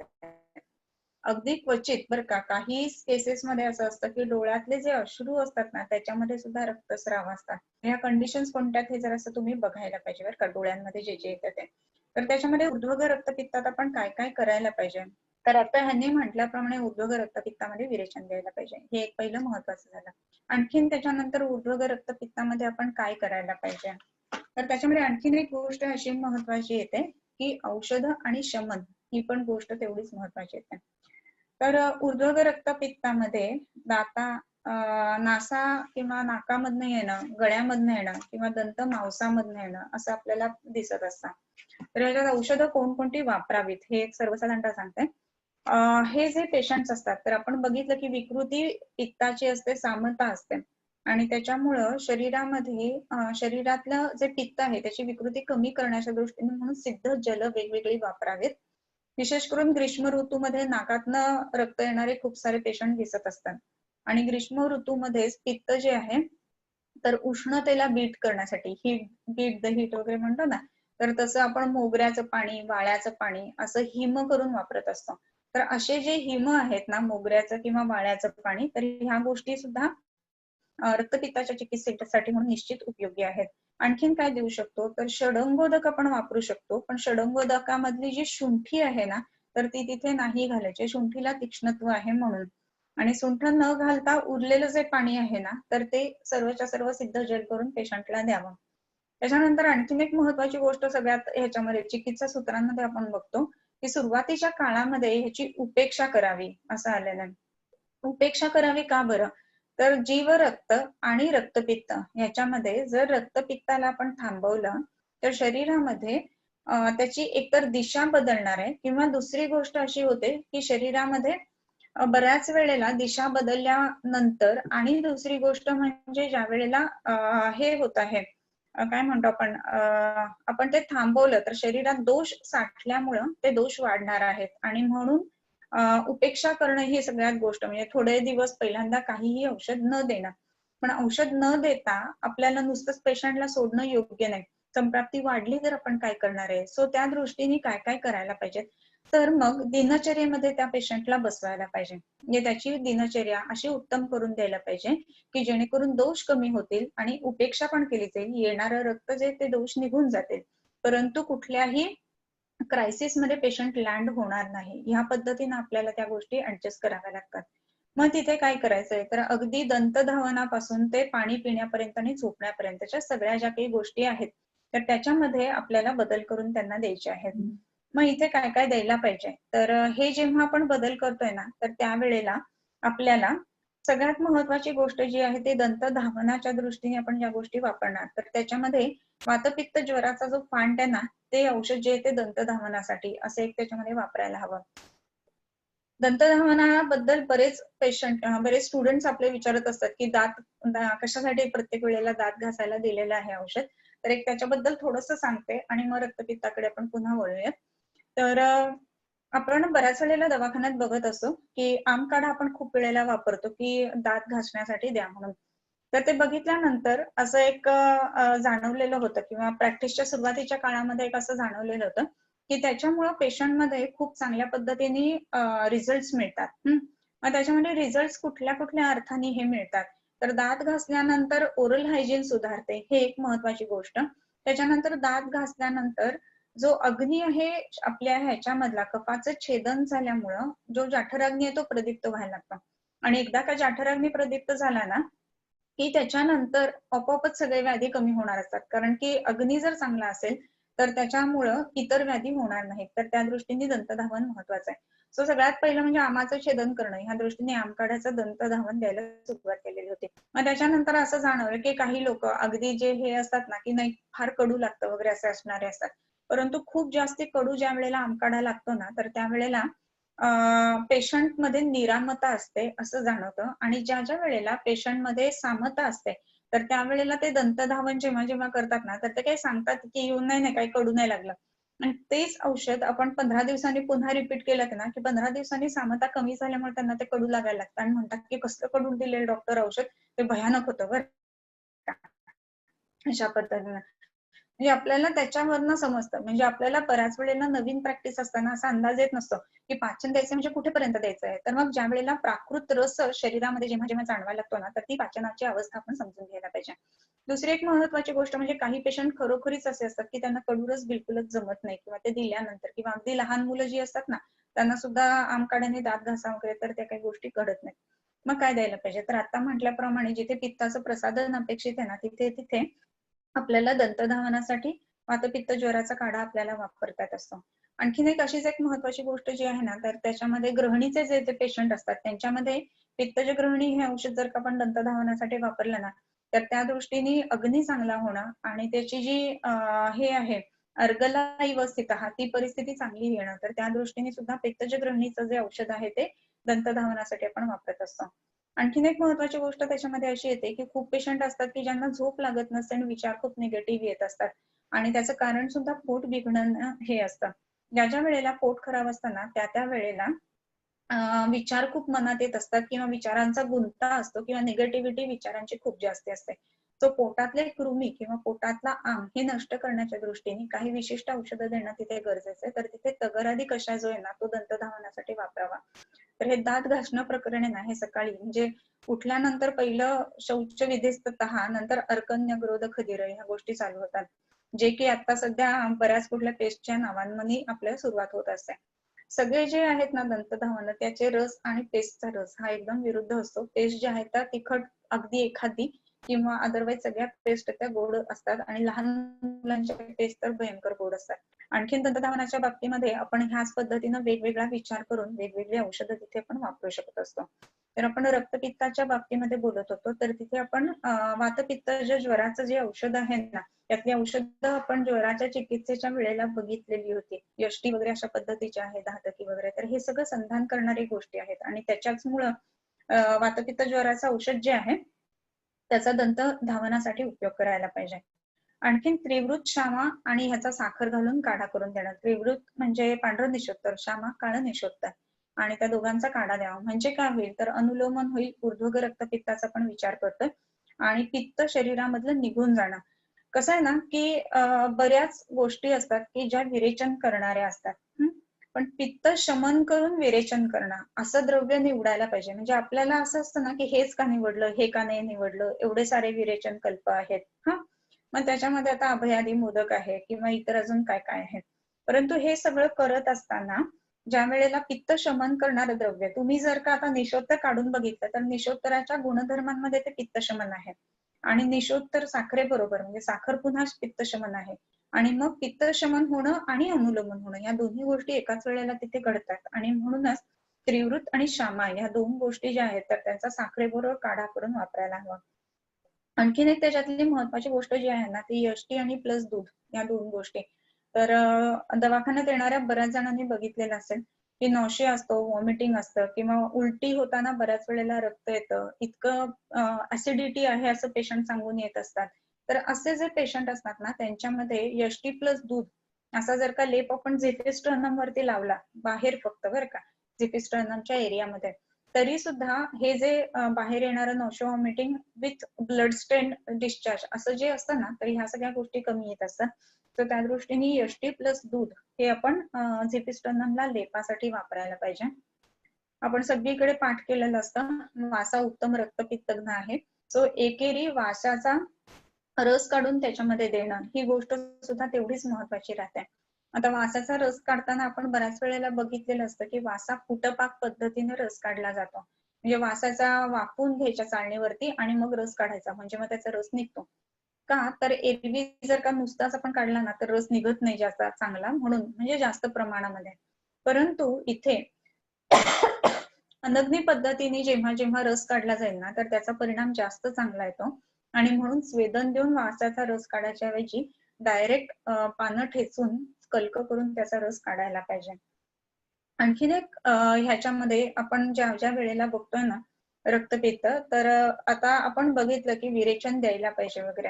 अगदी क्वचित बरं का काही केसेस मध्ये असं असतं की डोळ्यातले जे अश्रू असतात ना त्याच्यामध्ये सुद्धा रक्तस्राव असतात. ह्या कंडिशन्स कोणत्या हे जर असं तुम्ही बघायला पाहिजे बरं का डोळ्यांमध्ये जे जे येतं ते. तर त्याच्यामध्ये ऊर्ध्वग रक्तपित्तात आपण काय काय करायला पाहिजे तर आता ह्यांनी म्हटल्याप्रमाणे ऊर्ध्वग रक्तपित्तामध्ये विरेचन द्यायला पाहिजे हे एक पहिलं महत्वाचं झालं. आणखीन त्याच्यानंतर ऊर्ध्वग रक्तपित्तामध्ये आपण काय करायला पाहिजे तर त्याच्यामध्ये आणखीन एक गोष्ट अशी महत्वाची येते की औषध आणि शमन ही पण गोष्ट तेवढीच महत्वाची येते. तर ऊर्ध्वग रक्तपित्तामध्ये नासा किंवा नाकामधनं येणं गळ्यामधनं येणं किंवा दंत मांसामधनं येणं असं आपल्याला दिसत असतं. तर याच्यात औषधं कोणकोणती वापरावीत हे एक सर्वसाधारणतः सांगते. हे जे पेशंट्स असतात तर आपण बघितलं की विकृती पित्ताची असते सामता असते आणि त्याच्यामुळं शरीरामध्ये शरीरातलं जे पित्त आहे त्याची विकृती कमी करण्याच्या दृष्टीने म्हणून सिद्ध जल वेगवेगळी वापरावेत. विशेष करून ग्रीष्म ऋतूमध्ये नाकातनं रक्त येणारे खूप सारे पेशंट दिसत असतात आणि ग्रीष्म ऋतूमध्ये पित्त जे आहे तर उष्णतेला बीट करण्यासाठी बीट द हीट वगैरे म्हणतो ना, तर तसं आपण मोगऱ्याचं पाणी, वाळ्याचं पाणी असं हिम करून वापरत असतो. तर असे जे हिम आहेत ना, मोगऱ्याचं किंवा वाळ्याचं पाणी, तर ह्या गोष्टी सुद्धा रक्तपित्ताच्या चिकित्सेसाठी म्हणून निश्चित उपयोगी आहेत. आणखीन काय देऊ शकतो, तर षडंगोदक आपण वापरू शकतो. पण षडंगोदकामधली जी शुंठी आहे ना, तर ती तिथे नाही घालायची. शुंठीला तीक्ष्णत्व आहे म्हणून. आणि सुंठ न घालता उरलेलं जे पाणी आहे ना, तर ते सर्वच्या सर्व सिद्ध जेल करून पेशंटला द्यावं. त्याच्यानंतर आणखीन एक महत्वाची गोष्ट सगळ्यात ह्याच्यामध्ये चिकित्सा सूत्रांमध्ये आपण बघतो, की सुरुवातीच्या काळामध्ये ह्याची उपेक्षा करावी असं आलेलं आहे. उपेक्षा करावी का बरं? तर जीवरक्त आणि रक्तपित्त ह्याच्यामध्ये जर रक्तपित्ताला आपण थांबवलं, तर शरीरामध्ये त्याची एकतर दिशा बदलणार आहे किंवा दुसरी गोष्ट अशी होते, की शरीरामध्ये बऱ्याच वेळेला दिशा बदलल्यानंतर आणि दुसरी गोष्ट म्हणजे ज्या वेळेला हे होत आहे, काय म्हणतो आपण ते थांबवलं तर शरीरात दोष साठल्यामुळं ते दोष वाढणार आहेत आणि म्हणून उपेक्षा करणं ही सगळ्यात गोष्ट म्हणजे थोडे दिवस पहिल्यांदा काहीही औषध न देणं. पण औषध न देता आपल्याला नुसतंच पेशंटला सोडणं योग्य नाही. संप्राप्ती वाढली तर आपण काय करणार आहे? सो त्या दृष्टीने काय काय करायला पाहिजे? तर मग दिनचर्येमध्ये त्या पेशंटला बसवायला पाहिजे. म्हणजे त्याची दिनचर्या अशी उत्तम करून द्यायला पाहिजे, की जेणेकरून दोष कमी होतील आणि उपेक्षा पण केली जाईल. येणारं रक्त जे ते दोष निघून जातील. परंतु कुठल्याही क्रायसिस मध्ये पेशंट लँड होणार नाही. ह्या पद्धतीने आपल्याला त्या गोष्टी ऍडजस्ट कराव्या लागतात. मग तिथे काय करायचंय, तर अगदी दंतधावनापासून ते पाणी पिण्यापर्यंत आणि झोपण्यापर्यंतच्या सगळ्या ज्या काही गोष्टी आहेत, तर त्याच्यामध्ये आपल्याला बदल करून त्यांना द्यायचे आहेत. मग इथे काय काय द्यायला पाहिजे, तर हे जेव्हा आपण बदल करतोय ना, तर त्यावेळेला आपल्याला सगळ्यात महत्वाची गोष्ट जी आहे ते दंतधावनाच्या दृष्टीने आपण ज्या गोष्टी वापरणार, तर त्याच्यामध्ये वातपित्त ज्वराचा जो फांट आहे ना, ते औषध जे आहे ते दंतधावनासाठी असं एक त्याच्यामध्ये वापरायला हवं. दंतधावनाबद्दल बरेच स्टुडंट्स आपले विचारत असतात, की कशासाठी प्रत्येक वेळेला दात घासायला दिलेलं आहे औषध. तर एक त्याच्याबद्दल थोडंसं सांगते आणि मग रक्तपित्ताकडे आपण पुन्हा वळूयात. तर आपण बऱ्याच वेळेला दवाखान्यात बघत असतो, की आम काढा आपण खूप वेळेला वापरतो, की दात घासण्यासाठी द्या म्हणून. तर ते बघितल्यानंतर असं एक जाणवलेलं होतं किंवा प्रॅक्टिसच्या सुरुवातीच्या काळामध्ये एक असं जाणवलेलं होतं, की त्याच्यामुळं पेशंटमध्ये खूप चांगल्या पद्धतीने रिझल्ट्स मिळतात. मग त्याच्यामध्ये रिझल्ट्स कुठल्या कुठल्या अर्थाने हे मिळतात, तर दात घासल्यानंतर ओरल हायजीन सुधारते, हे एक महत्वाची गोष्ट. त्याच्यानंतर दात घासल्यानंतर जो अग्नी आहे आपल्या ह्याच्यामधला कफाचं छेदन झाल्यामुळं जो जाठराग्नी आहे तो प्रदीप्त व्हायला लागतो. आणि एकदा का जाठराग्नी प्रदीप्त झाला ना, की त्याच्यानंतर आपोआपच सगळे व्याधी कमी होणार असतात. कारण की अग्नी जर चांगला असेल, तर त्याच्यामुळं इतर व्याधी होणार नाहीत. तर त्या दृष्टीने दंतधावन महत्वाचं आहे. सो सगळ्यात पहिलं म्हणजे आमाचं छेदन करणं, ह्या दृष्टीने आमकाढ्याचं दंतधावन द्यायला सुरुवात केलेली होती. मग त्याच्यानंतर असं जाणवलं, की काही लोक अगदी जे हे असतात ना, की नाही फार कडू लागतं वगैरे असे असणारे असतात. परंतु खूप जास्ती कडू ज्या वेळेला आमकाढा लागतो ना, तर त्यावेळेला पेशंट मध्ये निरामता असते असं जाणवतं आणि ज्या ज्या वेळेला पेशंट मध्ये सामता असते, तर त्यावेळेला ते दंतधावन जेव्हा जेव्हा करतात ना, तर ते काही सांगतात की येऊन नाही नाही काही कडू नाही लागलं. आणि तेच औषध आपण 15 दिवसांनी पुन्हा रिपीट केलं ना, की 15 दिवसांनी सामता कमी झाल्यामुळे त्यांना ते कडू लागायला लागतं आणि म्हणतात की कसलं कडू दिले डॉक्टर औषध, ते भयानक होतं बरं का. अशा पद्धतीने म्हणजे आपल्याला त्याच्यावरनं समजतं. म्हणजे आपल्याला बऱ्याच वेळेला नवीन प्रॅक्टिस असताना असा अंदाज येत नसतो, की पाचन द्यायचं म्हणजे कुठेपर्यंत द्यायचं आहे. तर मग ज्या वेळेला प्राकृत रस शरीरामध्ये जेव्हा जेव्हा जाणवायला लागतो ना, तर ती पाचनाची अवस्था आपण समजून घ्यायला पाहिजे. दुसरी एक महत्वाची गोष्ट म्हणजे काही पेशंट खरोखरीच असे असतात, की त्यांना कडू रस बिलकुलच जमत नाही किंवा ते दिल्यानंतर किंवा अगदी लहान मुलं जी असतात ना, त्यांना सुद्धा आमकाढ्याने दात घासा वगैरे तर त्या काही गोष्टी घडत नाहीत. मग काय द्यायला पाहिजे? तर आता म्हटल्याप्रमाणे जिथे पित्ताचं प्रसादन अपेक्षित आहे ना, तिथे तिथे आपल्याला दंतधावनासाठी वातपित्त ज्वराचा काढा आपल्याला वापरता येत असतो. आणखीन एक अशीच एक महत्वाची गोष्ट जी आहे ना, तर त्याच्यामध्ये गृहिणीचे जे ते पेशंट असतात त्यांच्यामध्ये पित्तज गृहिणी हे औषध जर का आपण दंतधावनासाठी वापरलं ना, तर त्या दृष्टीने अग्नी चांगला होणं आणि त्याची जी हे आहे अर्गला इव स्थितः ती परिस्थिती चांगली येणं, तर त्या दृष्टीने सुद्धा पित्तज गृहिणीचं जे औषध आहे ते दंतधावनासाठी आपण वापरत असतो. आणखीन एक महत्वाची गोष्ट त्याच्यामध्ये अशी येते, की खूप पेशंट असतात, की ज्यांना झोप लागत नसते आणि विचार खूप निगेटिव्ह येत असतात. आणि त्याचं कारण सुद्धा पोट बिघडणं हे असतं. ज्या ज्या वेळेला पोट खराब असतं ना, त्या त्या वेळेला विचार खूप मनात येत असतात किंवा विचारांचा गुंता असतो किंवा निगेटिव्हिटी विचारांची खूप जास्ती असते. तो पोटातले कृमी किंवा पोटातला आम हे नष्ट करण्याच्या दृष्टीने काही विशिष्ट औषधं देणं तिथे गरजेचं आहे. तर तिथे तगरादी कषाय जो आहे ना तो दंतधावनासाठी वापरावा. तर हे दात घासणं प्रकरण ना हे सकाळी म्हणजे उठल्यानंतर पहिलं शौच विधेस्ततः, नंतर अर्कन्य ग्रोध खदिर ह्या गोष्टी चालू होतात, जे की आता सध्या बऱ्याच कुठल्या पेस्टच्या नावांनी आपल्याला सुरुवात होत असते. सगळे जे आहेत ना दंतधावनं त्याचे रस आणि पेस्टचा रस हा एकदम विरुद्ध असतो. पेस्ट जे आहेत त्या तिखट अगदी एखादी किंवा अदरवाईज सगळ्या पेस्ट त्या गोड असतात आणि लहान मुलांच्या पेस्ट तर भयंकर गोड असतात. आणखीन दंतधावनाच्या बाबतीमध्ये आपण ह्याच पद्धतीनं वेगवेगळा विचार करून वेगवेगळी औषधं तिथे आपण वापरू शकत असतो. तर आपण रक्तपित्ताच्या बाबतीमध्ये बोलत होतो, तर तिथे आपण वातपित्त जे ज्वराचं जे औषध आहे ना त्यातली औषधं आपण ज्वराच्या चिकित्सेच्या वेळेला बघितलेली होती. यष्टी वगैरे अशा पद्धतीचे आहेत, धातकी वगैरे. तर हे सगळं संधान करणारी गोष्टी आहेत आणि त्याच्याचमुळं वातपित्त ज्वराचं औषध जे आहे त्याचा दंत धावनासाठी उपयोग करायला पाहिजे. आणखीन त्रिवृत, शामा आणि ह्याचा साखर घालून काढा करून देणं. त्रिवृत म्हणजे पांढरं निषोत्तर, शामा काळं निषोत्तर आणि त्या दोघांचा काढा द्यावा. म्हणजे काय होईल तर अनुलोमन होईल, ऊर्ध्वग रक्तपित्ताचा पण विचार करतोय आणि पित्त शरीरामधलं निघून जाणं. कसं आहे ना की बऱ्याच गोष्टी असतात की ज्या विरेचन करणाऱ्या असतात. पण पित्त शमन करून विरेचन करणं असं द्रव्य निवडायला पाहिजे. म्हणजे आपल्याला असं असतं ना की हेच का निवडलं, हे का नाही निवडलं, एवढे सारे विरेचन कल्प आहेत. मग त्याच्यामध्ये आता अभयादी मोदक आहे किंवा इतर अजून काय काय आहे. परंतु हे सगळं करत असताना ज्या वेळेला पित्त शमन करणारं द्रव्य तुम्ही जर का आता निषोत्तर काढून बघितलं तर निषोत्तराच्या गुणधर्मांमध्ये ते पित्त शमन आहे आणि निषोत्तर साखरेबरोबर म्हणजे साखर पुन्हा पित्त शमन आहे आणि मग पित्त शमन होणं आणि अनुलोमन होणं या दोन्ही गोष्टी एकाच वेळेला तिथे घडतात आणि म्हणूनच त्रिवृत आणि शामा या दोन गोष्टी ज्या आहेत तर त्यांचा साखरेबरोबर काढा करून वापरायला हवा. आणखीन एक त्याच्यातली महत्वाची गोष्ट जी आहे ना ती यष्टी आणि प्लस दूध या दोन गोष्टी. तर दवाखान्यात येणाऱ्या बऱ्याच जणांनी बघितलेलं असेल की नॉशिया असतो, व्हॉमिटिंग असतं किंवा उलटी होताना बऱ्याच वेळेला रक्त येतं, इतकं ऍसिडिटी आहे असं पेशंट सांगून येत असतात. तर असे जे पेशंट असतात ना त्यांच्यामध्ये यष्टी प्लस दूध असा जर का लेप आपण झेफिस्टर्नम वरती लावला, बाहेर फक्त बरं का, झेफिस्टर्नमच्या एरियामध्ये, तरी सुद्धा हे जे बाहेर येणारं nausea, vomiting with blood stain discharge असं जे असतं ना तर ह्या सगळ्या गोष्टी कमी येत असतात. तर त्या दृष्टीने यष्टी प्लस दूध हे आपण झेफिस्टर्नमला लेपासाठी वापरायला पाहिजे. आपण सगळीकडे पाठ केलेलं असतं वासा उत्तम रक्तपित्तघ्न आहे. सो एकेरी वासाचा रस काढून त्याच्यामध्ये देणं ही गोष्ट सुद्धा तेवढीच महत्वाची राहते. आता वासाचा रस काढताना आपण बऱ्याच वेळेला बघितलेलं असतं की वासा फुटपाक पद्धतीने रस काढला जातो. म्हणजे वासाचा वाफून घ्यायच्या चाळणीवरती आणि मग रस काढायचा म्हणजे मग त्याचा रस निघतो. का तर एरवी जर का नुसताच आपण काढला ना तर रस निघत नाही जास्त चांगला म्हणून म्हणजे जास्त प्रमाणामध्ये. परंतु इथे अनग्नी पद्धतीने जेव्हा जेव्हा रस काढला जाईल ना तर त्याचा परिणाम जास्त चांगला येतो आणि म्हणून स्वेदन देऊन वासाचा रस काढायच्या ऐवजी डायरेक्ट पानं ठेचून कलक करून त्याचा रस काढायला पाहिजे. आणखीन एक ह्याच्यामध्ये आपण ज्या ज्या वेळेला बघतोय ना रक्तपित्त तर आता आपण बघितलं की विरेचन द्यायला पाहिजे वगैरे.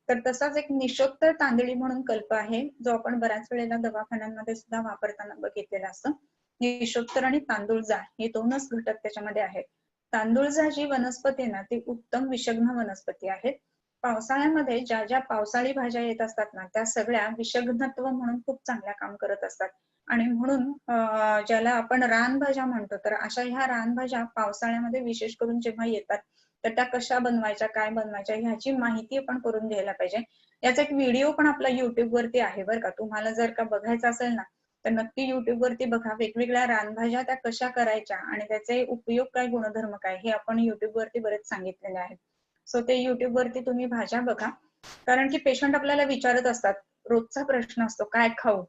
तर तसाच एक निषोत्तर तांदळी म्हणून कल्प आहे जो आपण बऱ्याच वेळेला दवाखान्यांमध्ये सुद्धा वापरताना बघितलेला असतं. निषोत्तर आणि तांदूळजा हे दोनच घटक त्याच्यामध्ये आहेत. तांदूळजा जी वनस्पती आहे ना ती उत्तम विषग्न वनस्पती आहे. पावसाळ्यामध्ये ज्या ज्या पावसाळी भाज्या येत असतात ना त्या सगळ्या विषग्नत्व म्हणून खूप चांगल्या काम करत असतात आणि म्हणून ज्याला आपण रानभाज्या म्हणतो तर अशा ह्या रानभाज्या पावसाळ्यामध्ये विशेष करून जेव्हा येतात तर त्या कशा बनवायच्या, काय बनवायच्या ह्याची माहिती आपण करून घ्यायला पाहिजे. याचा एक व्हिडिओ पण आपला युट्यूब वरती आहे बरं का, तुम्हाला जर का बघायचं असेल ना तर नक्की युट्यूब वरती बघा. वेगवेगळ्या रानभाज्या त्या कशा करायच्या आणि त्याचे उपयोग काय, गुणधर्म काय हे आपण युट्यूब वरती बरेच सांगितलेले आहेत. सो ते युट्यूब वरती तुम्ही भाज्या बघा. कारण की पेशंट आपल्याला विचारत असतात, रोजचा प्रश्न असतो काय खाऊ,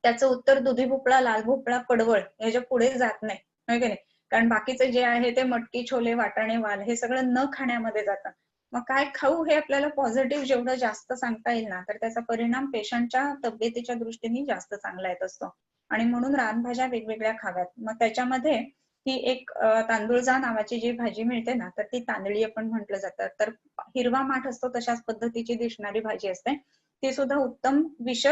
त्याचं उत्तर दुधी भोपळा, लाल भोपळा, पडवळ ह्याच्या पुढे जात नाही, होय की नाही. कारण बाकीचे जे आहे ते मटकी, छोले, वाटाणे, वाल हे सगळं न खाण्यामध्ये जातं. मग काय खाऊ हे आपल्याला पॉझिटिव्ह जेवढं जास्त सांगता येईल ना तर त्याचा परिणाम पेशंटच्या तब्येतीच्या दृष्टीने जास्त चांगला येत असतो आणि म्हणून रानभाज्या वेगवेगळ्या खाव्यात. मग त्याच्यामध्ये ही एक तांदूळजा नावाची जी भाजी मिळते ना तर ती तांदळी आपण म्हटलं जातं. तर हिरवा माठ असतो तशाच पद्धतीची दिसणारी भाजी असते. ती सुद्धा उत्तम विष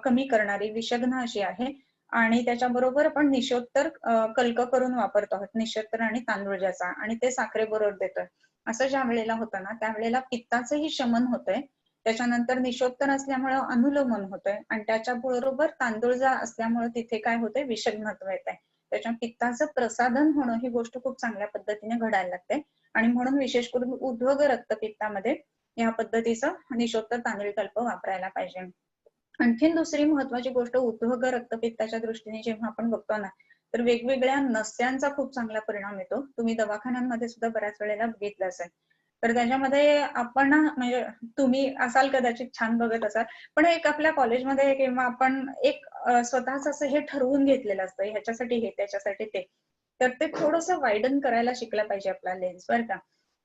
कमी करणारी विषग्न अशी आहे आणि त्याच्याबरोबर आपण निषोत्तर कल्क करून वापरतो आहोत, निषोत्तर आणि तांदूळजाचा, आणि ते साखरेबरोबर देतोय. असं ज्या वेळेला होतं ना त्यावेळेला पित्ताचंही शमन होतंय, त्याच्यानंतर निशोत्तर असल्यामुळे अनुलोमन होतंय आणि त्याच्या बरोबर तांदूळजा असल्यामुळे तिथे काय होतंय विषग्नत्व येत आहे. त्याच्यामुळे पित्ताचं प्रसाधन होणं ही गोष्ट खूप चांगल्या पद्धतीने घडायला लागते आणि म्हणून विशेष करून उध्वग रक्तपित्तामध्ये या पद्धतीचं निशोत्तर तांदळीकल्प वापरायला पाहिजे. आणखीन दुसरी महत्वाची गोष्ट उध्वग रक्तपित्ताच्या दृष्टीने जेव्हा आपण बघतो ना तर वेगवेगळ्या नस्यांचा खूप चांगला परिणाम येतो. तुम्ही दवाखान्यांमध्ये सुद्धा बऱ्याच वेळेला बघितलं असेल. तर त्याच्यामध्ये आपण म्हणजे तुम्ही असाल कदाचित छान बघत असाल, पण एक आपल्या कॉलेजमध्ये किंवा आपण एक स्वतःच असं हे ठरवून घेतलेलं असतं ह्याच्यासाठी हे त्याच्यासाठी ते, तर ते थोडंसं वाईडन करायला शिकलं पाहिजे आपला लेन्स बरं का.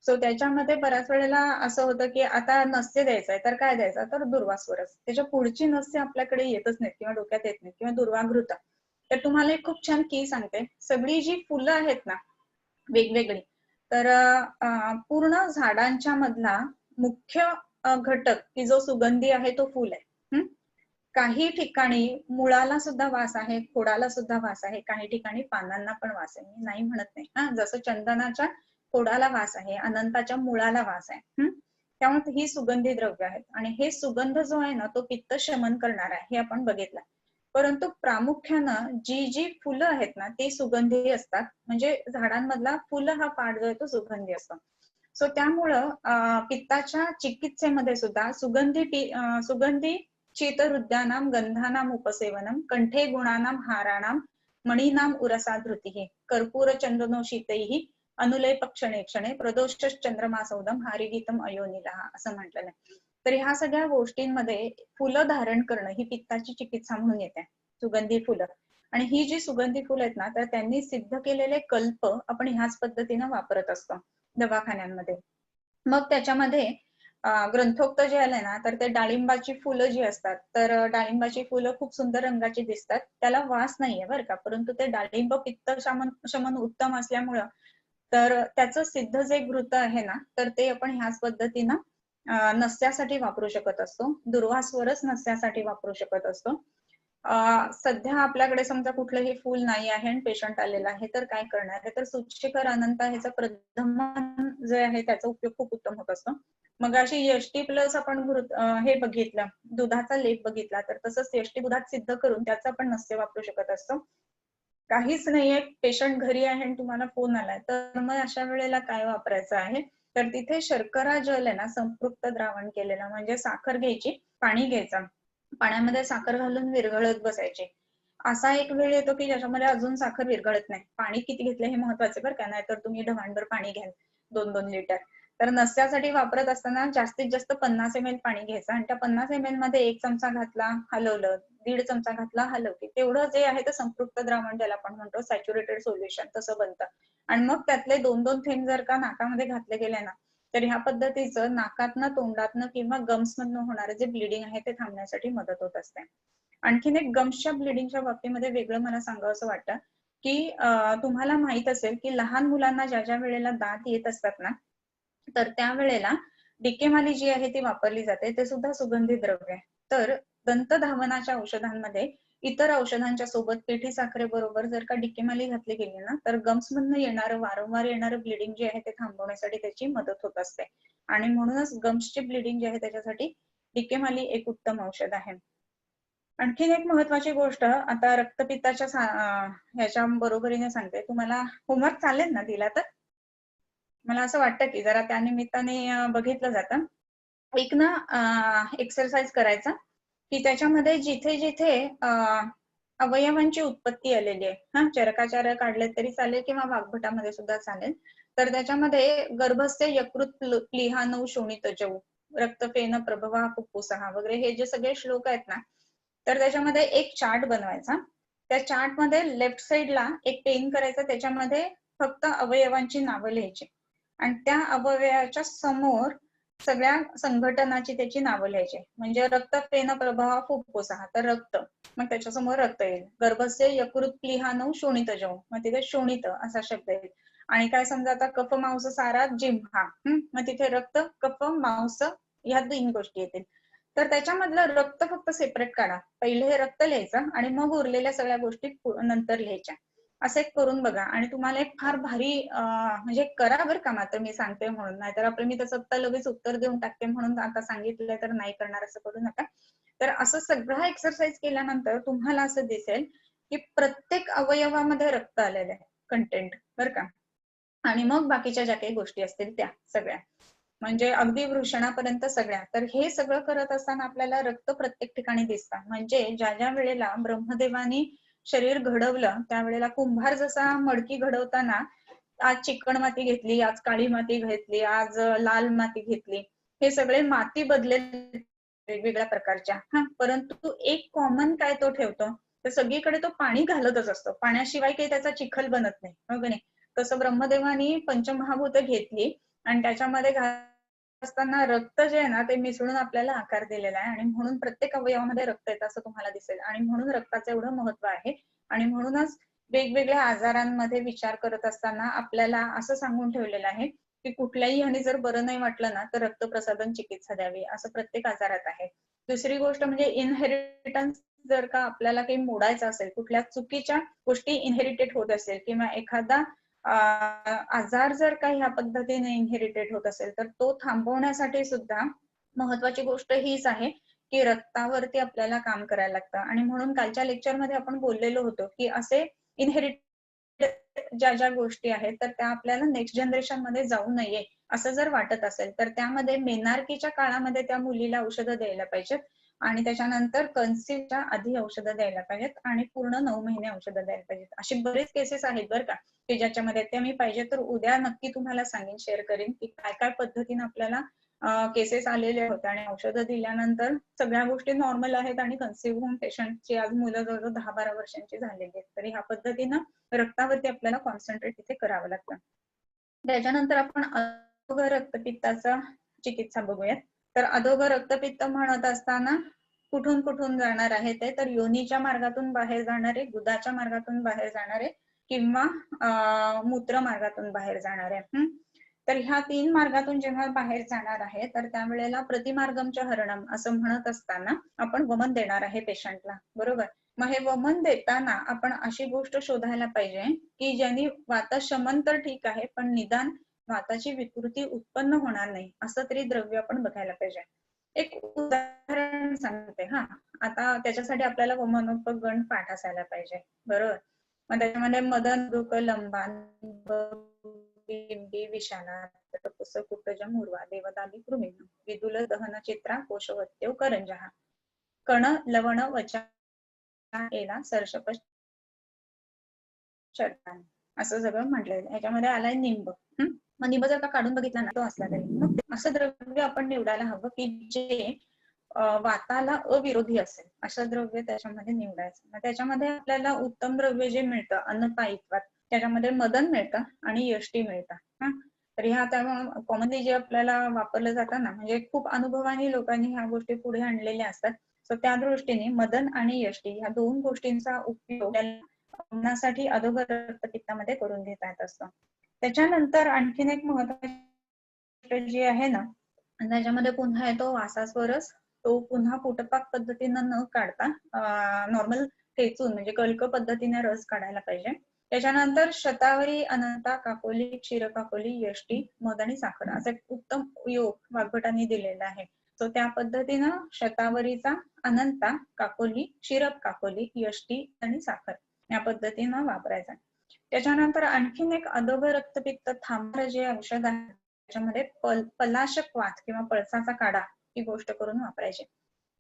सो त्याच्यामध्ये बऱ्याच वेळेला असं होतं की आता नस्य द्यायचंय तर काय द्यायचं तर दुर्वास्वरस, त्याच्या पुढची नस्य आपल्याकडे येतच नाहीत किंवा डोक्यात येत नाही किंवा दुर्वाघृता. तर तुम्हाला एक खूप छान की सांगते, सगळी जी फुलं आहेत ना वेगवेगळी, तर पूर्ण झाडांच्या मधला मुख्य घटक की जो सुगंधी आहे तो फुल आहे. काही ठिकाणी मुळाला सुद्धा वास आहे, खोडाला सुद्धा वास आहे, काही ठिकाणी पानांना पण वास आहे, मी नाही म्हणत नाही हा. जसं चंदनाच्या खोडाला वास आहे, अनंताच्या मुळाला वास आहे. त्यामुळे ही सुगंधी द्रव्य आहेत आणि हे सुगंध जो आहे ना तो पित्त शमन करणार आहे हे आपण बघितलं. परंतु प्रामुख्यानं जी जी फुलं आहेत ना ती सुगंधी असतात, म्हणजे झाडांमधला फुलं हा पार्ट जो आहे तो सुगंधी असतो. सो त्यामुळं पित्ताच्या चिकित्सेमध्ये सुद्धा सुगंधी शीतहृद्यानां गंधानां उपसेवनम कंठे गुणानां हाराणां मणीनां उरसाधृतिः कर्पूर चंदनो शीतैः अनुलेप क्षणे क्षणे प्रदोषश्चंद्रमासौदम हारिगीतम अयोनिलः असं म्हटलेलं आहे. तर ह्या सगळ्या गोष्टींमध्ये फुलं धारण करणं ही पित्ताची चिकित्सा म्हणून येते, सुगंधी फुलं. आणि ही जी सुगंधी फुलं आहेत ना तर त्यांनी सिद्ध केलेले कल्प आपण ह्याच पद्धतीनं वापरत असतो दवाखान्यांमध्ये. मग त्याच्यामध्ये ग्रंथोक्त जे आलंय ना तर ते डाळिंबाची फुलं जी असतात, तर डाळिंबाची फुलं खूप सुंदर रंगाची दिसतात, त्याला वास नाहीये बरं का, परंतु ते डाळिंब पित्त शमन उत्तम असल्यामुळं तर त्याचं सिद्ध जे घृत आहे ना तर ते आपण ह्याच पद्धतीनं नस्यासाठी वापरू शकत असतो, दुर्वास्वरस नस्यासाठी वापरू शकत असतो. सध्या आपल्याकडे समजा कुठलंही फुल नाही आहे आणि पेशंट आलेला आहे तर काय करणार आहे तर सूचिकर अनंत ह्याचा प्रथमन जे आहे त्याचा उपयोग खूप उत्तम होत असतो. मग अशी यष्टी प्लस आपण हे बघितलं दुधाचा लेप बघितला, तर तसंच यष्टी दुधात सिद्ध करून त्याचा आपण नस्य वापरू शकत असतो. काहीच नाहीये, पेशंट घरी आहे आणि तुम्हाला फोन आलाय, तर मग अशा वेळेला काय वापरायचं आहे तर तिथे शर्करा जल आहे ना संपृक्त द्रावण केलेलं, म्हणजे साखर घ्यायची, पाणी घ्यायचं, पाण्यामध्ये साखर घालून विरघळत बसायची. असा एक वेळ येतो की ज्याच्यामध्ये अजून साखर विरघळत नाही, पाणी किती घेतलं हे महत्वाचं बरं का, नाहीतर तुम्ही ढवांडर पाणी घ्याल 2-2 लिटर. तर नस्यासाठी वापरत असताना जास्तीत जास्त 50 ml पाणी घ्यायचं आणि त्या 50 ml मध्ये 1 चमचा घातला हलवलं, 1.5 चमचा घातला हलवली, तेवढं जे आहे ते संपृक्त द्रावण ज्याला आपण म्हणतो सॅच्युरेटेड सोल्युशन तसं बनतं. आणि मग त्यातले 2-2 थेंब जर का नाकामध्ये घातले गेले ना तर ह्या पद्धतीचं नाकातनं तोंडातनं किंवा गम्स मधनं होणारे जे ब्लिडिंग आहे ते थांबण्यासाठी मदत होत असते. आणखीन एक गम्सच्या ब्लिडिंगच्या बाबतीमध्ये वेगळं मला सांगावं असं वाटतं की तुम्हाला माहित असेल की लहान मुलांना ज्या ज्या वेळेला दात येत असतात ना तर त्यावेळेला डिकेमाली जी आहे ती वापरली जाते, ते सुद्धा सुगंधी द्रव्य आहे. तर दंतधावनाच्या औषधांमध्ये इतर औषधांच्या सोबत पिठी साखरेबरोबर जर का डिकेमाली घातली गेली ना तर गम्स मधनं येणारं वारंवार येणारं ब्लिडिंग जे आहे ते थांबवण्यासाठी त्याची मदत होत असते आणि म्हणूनच गम्सची ब्लिडिंग जे आहे त्याच्यासाठी डिकेमाली एक उत्तम औषध आहे. आणखीन एक महत्वाची गोष्ट आता रक्तपित्ताच्या ह्याच्या बरोबरीने सांगते तुम्हाला, होमवर्क चालेल ना दिला तर? मला असं वाटतं की जरा त्या निमित्ताने बघितलं जातं. एक ना एक्सरसाइज करायचा की त्याच्यामध्ये जिथे जिथे अवयवांची उत्पत्ती आलेली आहे, चरकाचार्य काढले तरी चालेल किंवा वाग्भटामध्ये सुद्धा चालेल, तर त्याच्यामध्ये गर्भस्थ यकृत प्लीहानौ शोणितजौ रक्तफेन प्रभवा फुफ्फुसहा वगैरे हे जे सगळे श्लोक आहेत ना तर त्याच्यामध्ये एक चार्ट बनवायचा, त्या चार्ट मध्ये लेफ्ट साइडला एक पेन करायचा, त्याच्यामध्ये फक्त अवयवांची नावं लिहायची आणि त्या अवयवाच्या समोर सगळ्या संघटनाची त्याची नावं लिहायची. म्हणजे रक्तफेन प्रभवा फुफ्फुसहा तर रक्त, मग त्याच्यासमोर रक्त येईल, गर्भस्य यकृत प्लीहानौ शोणितजौ मग तिथे शोणित असा शब्द येईल. आणि काय समजा आता कफ मांस सारा जिम्हा, मग तिथे रक्त कफ मांस ह्या 3 गोष्टी येतील. तर त्याच्यामधलं रक्त फक्त सेपरेट काढा, पहिले हे रक्त लिहायचं आणि मग उरलेल्या सगळ्या गोष्टी नंतर लिहायच्या. असं एक करून बघा आणि तुम्हाला एक फार भारी म्हणजे करा बरं का, मात्र मी सांगते म्हणून, नाहीतर आपलं मी तसं आता लगेच उत्तर देऊन टाकते म्हणून आता सांगितलं तर नाही करणार असं करू नका. तर असं सगळं एक्सरसाइज केल्यानंतर तुम्हाला असं दिसेल की प्रत्येक अवयवामध्ये रक्त आलेलं आहे, कंटेंट बरं का. आणि मग बाकीच्या ज्या काही गोष्टी असतील त्या सगळ्या, म्हणजे अगदी वृषणापर्यंत सगळ्या. तर हे सगळं करत असताना आपल्याला रक्त प्रत्येक ठिकाणी दिसतात. म्हणजे ज्या ज्या वेळेला ब्रह्मदेवानी शरीर घडवलं त्यावेळेला कुंभार जसा मडकी घडवताना आज चिकण माती घेतली, आज काळी माती घेतली, आज लाल माती घेतली, हे सगळे माती बदलेल वेगवेगळ्या प्रकारच्या, हा, परंतु एक कॉमन काय तो ठेवतो, तर सगळीकडे तो पाणी घालतच असतो, पाण्याशिवाय काही त्याचा चिखल बनत नाही, हो की नाही. तसं ब्रह्मदेवानी पंचमहाभूत घेतली आणि त्याच्यामध्ये असताना रक्त जे आहे ना ते मिसळून आपल्याला आकार दिलेला आहे आणि म्हणून प्रत्येक अवयवामध्ये रक्त येतं असं तुम्हाला दिसेल आणि म्हणून रक्ताचं एवढं महत्व आहे. आणि म्हणूनच वेगवेगळ्या आजारांमध्ये विचार करत असताना आपल्याला असं सांगून ठेवलेलं आहे की कुठल्याही ह्याने जर बरं नाही वाटलं ना तर रक्तप्रसादन चिकित्सा द्यावी, असं प्रत्येक आजारात आहे. दुसरी गोष्ट म्हणजे इनहेरिटन्स, जर का आपल्याला काही मोडायचं असेल, कुठल्या चुकीच्या गोष्टी इनहेरिटेड होत असेल किंवा एखादा आजार जर का ह्या पद्धतीने इनहेरिटेड होत असेल तर तो थांबवण्यासाठी सुद्धा महत्वाची गोष्ट हीच आहे की रक्तावरती आपल्याला काम करायला लागतं. आणि म्हणून कालच्या लेक्चरमध्ये आपण बोललेलो होतो की असे इनहेरिट ज्या ज्या गोष्टी आहेत तर त्या आपल्याला नेक्स्ट जनरेशन मध्ये जाऊ नये असं जर वाटत असेल तर त्यामध्ये मेनार्कीच्या काळामध्ये त्या मुलीला औषधं द्यायला पाहिजेत आणि त्याच्यानंतर कन्सिव्हच्या आधी औषधं द्यायला पाहिजेत आणि पूर्ण 9 महिने औषधं द्यायला पाहिजेत. अशी बरेच केसेस आहेत बरं का की ज्याच्यामध्ये, ते मी पाहिजे तर उद्या नक्की तुम्हाला सांगेन, शेअर करेन की काय काय पद्धतीने आपल्याला केसेस आलेले होते आणि औषधं दिल्यानंतर सगळ्या गोष्टी नॉर्मल आहेत आणि कन्सिव्ह होऊन पेशंटची आज मुलं जवळजवळ 10-12 वर्षांची झालेली आहेत. तरी ह्या पद्धतीनं रक्तावरती आपल्याला कॉन्सन्ट्रेट इथे करावं लागतं. त्याच्यानंतर आपण अधोघ रक्तपित्ताचा चिकित्सा बघूयात. तर अधोघ रक्तपित्त म्हणत असताना कुठून कुठून जाणार आहे ते, तर योनीच्या मार्गातून बाहेर जाणारे, गुदाच्या मार्गातून बाहेर जाणारे किंवा मूत्र मार्गातून बाहेर जाणारे. तर ह्या 3 मार्गातून जेव्हा बाहेर जाणार आहे तर त्यावेळेला प्रतिमार्गमच्या हरणम असं म्हणत असताना आपण वमन देणार आहे पेशंटला, बरोबर. मग हे वमन देताना आपण अशी गोष्ट शोधायला पाहिजे की ज्यांनी वातशमन तर ठीक आहे पण निदान वाताची विकृती उत्पन्न होणार नाही असं तरी द्रव्य आपण बघायला पाहिजे. एक उदाहरण सांगते, हा, आता त्याच्यासाठी आपल्याला वमनोपगण पाठ असायला पाहिजे, बरोबर. मग त्याच्यामध्ये मदन दुक लंबान बिंबी विशाला तटपुस कुटजम उर्वा देवदाली कृमिन विदुल दहन चित्रा कोशवत्यो करंजहा कण लवण वचा एला सर्षप शर्तान असं सगळं म्हटलंय. याच्यामध्ये आलाय निंब. मग निंब जर का काढून बघितला ना तो असला तरी मग असं द्रव्य आपण निवडायला हवं की जे वाताला अविरोधी असेल, असं द्रव्य त्याच्यामध्ये निवडायचं. मग त्याच्यामध्ये आपल्याला उत्तम द्रव्य जे मिळतं अन्नपायित्वात, त्याच्यामध्ये मदन मिळतं आणि यष्टी मिळतं. हा, तर ह्या त्या कॉमनली जे आपल्याला वापरलं जातं ना, म्हणजे खूप अनुभवानी लोकांनी ह्या गोष्टी पुढे आणलेल्या असतात. सो त्या दृष्टीने मदन आणि यष्टी ह्या 2 गोष्टींचा उपयोग वमनासाठी अधोघ रक्तपित्तामध्ये करून घेता येत असतो. त्याच्यानंतर आणखीन एक महत्वाची जी आहे ना, त्याच्यामध्ये पुन्हा येतो वासास्वरस. तो पुन्हा पोटपाक पद्धतीनं न काढता नॉर्मल ठेचून म्हणजे कल्क पद्धतीने रस काढायला पाहिजे. त्याच्यानंतर शतावरी, अनंता, काकोली, क्षीर काकोली, यष्टी, मध आणि साखर असा एक उत्तम योग वाग्भटांनी दिलेला आहे. तो त्या पद्धतीनं शतावरीचा, अनंता, काकोली, क्षीरप काकोली, यष्टी आणि साखर या पद्धतीनं वापरायचा. त्याच्यानंतर आणखीन एक अधोघ रक्तपित्त थांबणारं जे औषध आहे त्याच्यामध्ये पलाशक वात किंवा पळसाचा काढा ही गोष्ट करून वापरायची.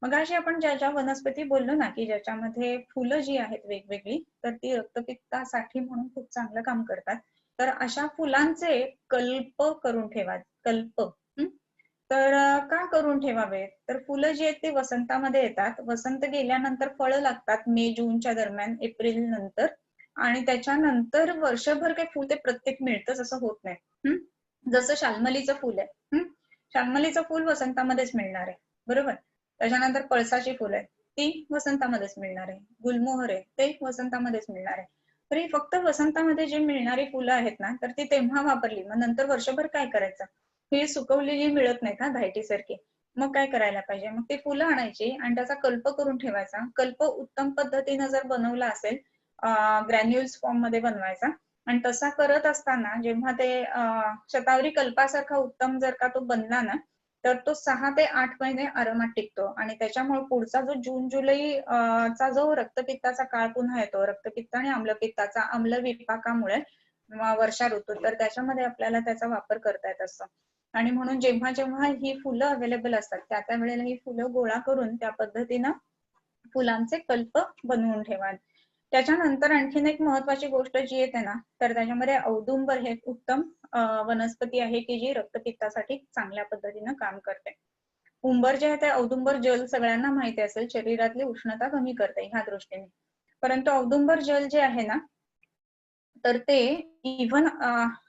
मग अशी आपण ज्या ज्या वनस्पती बोललो ना की ज्याच्यामध्ये फुलं जी आहेत वेगवेगळी तर ती रक्तपित्तासाठी म्हणून खूप चांगलं काम करतात. तर अशा फुलांचे कल्प करून ठेवा, कल्प. तर का करून ठेवावे, तर फुलं जी आहेत ते वसंतामध्ये येतात. वसंत गेल्यानंतर फळं लागतात मे जूनच्या दरम्यान, एप्रिल नंतर, आणि त्याच्यानंतर वर्षभर काही फुल ते प्रत्येक मिळतच असं होत नाही. जसं शाल्मलीचं फुल आहे, शाल्मलीचं फुल वसंतामध्येच मिळणार आहे, बरोबर. त्याच्यानंतर पळसाची फुलं आहेत ती वसंतामध्येच मिळणार आहे, गुलमोहर आहे ते वसंतामध्येच मिळणार आहे. तर ही फक्त वसंतामध्ये जे मिळणारी फुलं आहेत ना तर ती तेव्हा वापरली, मग नंतर वर्षभर काय करायचं, ही सुकवलेली मिळत नाही का धायटी सारखी, मग काय करायला पाहिजे, मग ती फुलं आणायची आणि त्याचा कल्प करून ठेवायचा. कल्प उत्तम पद्धतीनं जर बनवला असेल ग्रॅन्युल्स फॉर्म मध्ये बनवायचा. आणि तसा करत असताना जेव्हा ते शतावरी कल्पासारखा उत्तम जर का तो बनला ना, तर तो 6 ते 8 महिने आरामात टिकतो. आणि त्याच्यामुळे पुढचा जो जून जुलै चा जो रक्तपित्ताचा काळ पुन्हा येतो, रक्तपित्त आणि आम्लपित्ताचा आम्लविपाकामुळे वर्षा ऋतू, तर त्याच्यामध्ये आपल्याला त्याचा वापर करता येत असतो. आणि म्हणून जेव्हा जेव्हा ही फुलं अवेलेबल असतात त्या वेळेला ही फुलं गोळा करून त्या पद्धतीनं फुलांचे कल्प बनवून ठेवा. त्याच्यानंतर आणखीन एक महत्वाची गोष्ट जी येते ना, तर त्याच्यामध्ये औदुंबर हे उत्तम वनस्पती आहे की जी रक्तपित्तासाठी चांगल्या पद्धतीनं काम करते. उंबर जे आहे ते औदुंबर जल सगळ्यांना माहिती असेल, शरीरातली उष्णता कमी करते ह्या दृष्टीने. परंतु औदुंबर जल जे आहे ना, तर ते इव्हन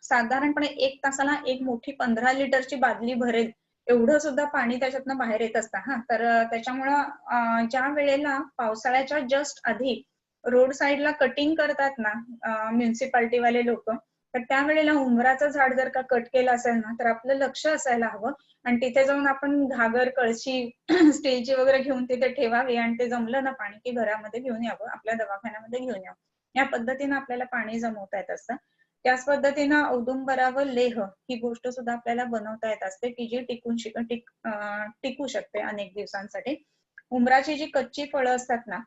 साधारणपणे 1 तासाला एक मोठी 15 लिटरची बादली भरेल एवढं सुद्धा पाणी त्याच्यातनं बाहेर येत असतं. हा, तर त्याच्यामुळं ज्या वेळेला पावसाळ्याच्या जस्ट आधी रोड साईडला कटिंग करतात ना म्युन्सिपाल्टी वाले लोक, तर त्यावेळेला उंबराचं झाड जर का कट केलं असेल ना, तर आपलं लक्ष असायला हवं आणि तिथे जाऊन आपण घागर कळशी स्टीलची वगैरे घेऊन तिथे ठेवावी आणि ते जमलं ना पाणी की घरामध्ये घेऊन यावं, आपल्या दवाखान्यामध्ये घेऊन यावं. या पद्धतीने आपल्याला पाणी जमवता येत असतं. त्याच पद्धतीनं औदुंबरावर लेह ही गोष्ट सुद्धा आपल्याला बनवता येत असते की जी टिकू शकते अनेक दिवसांसाठी. उंबराची जी कच्ची फळं असतात ना,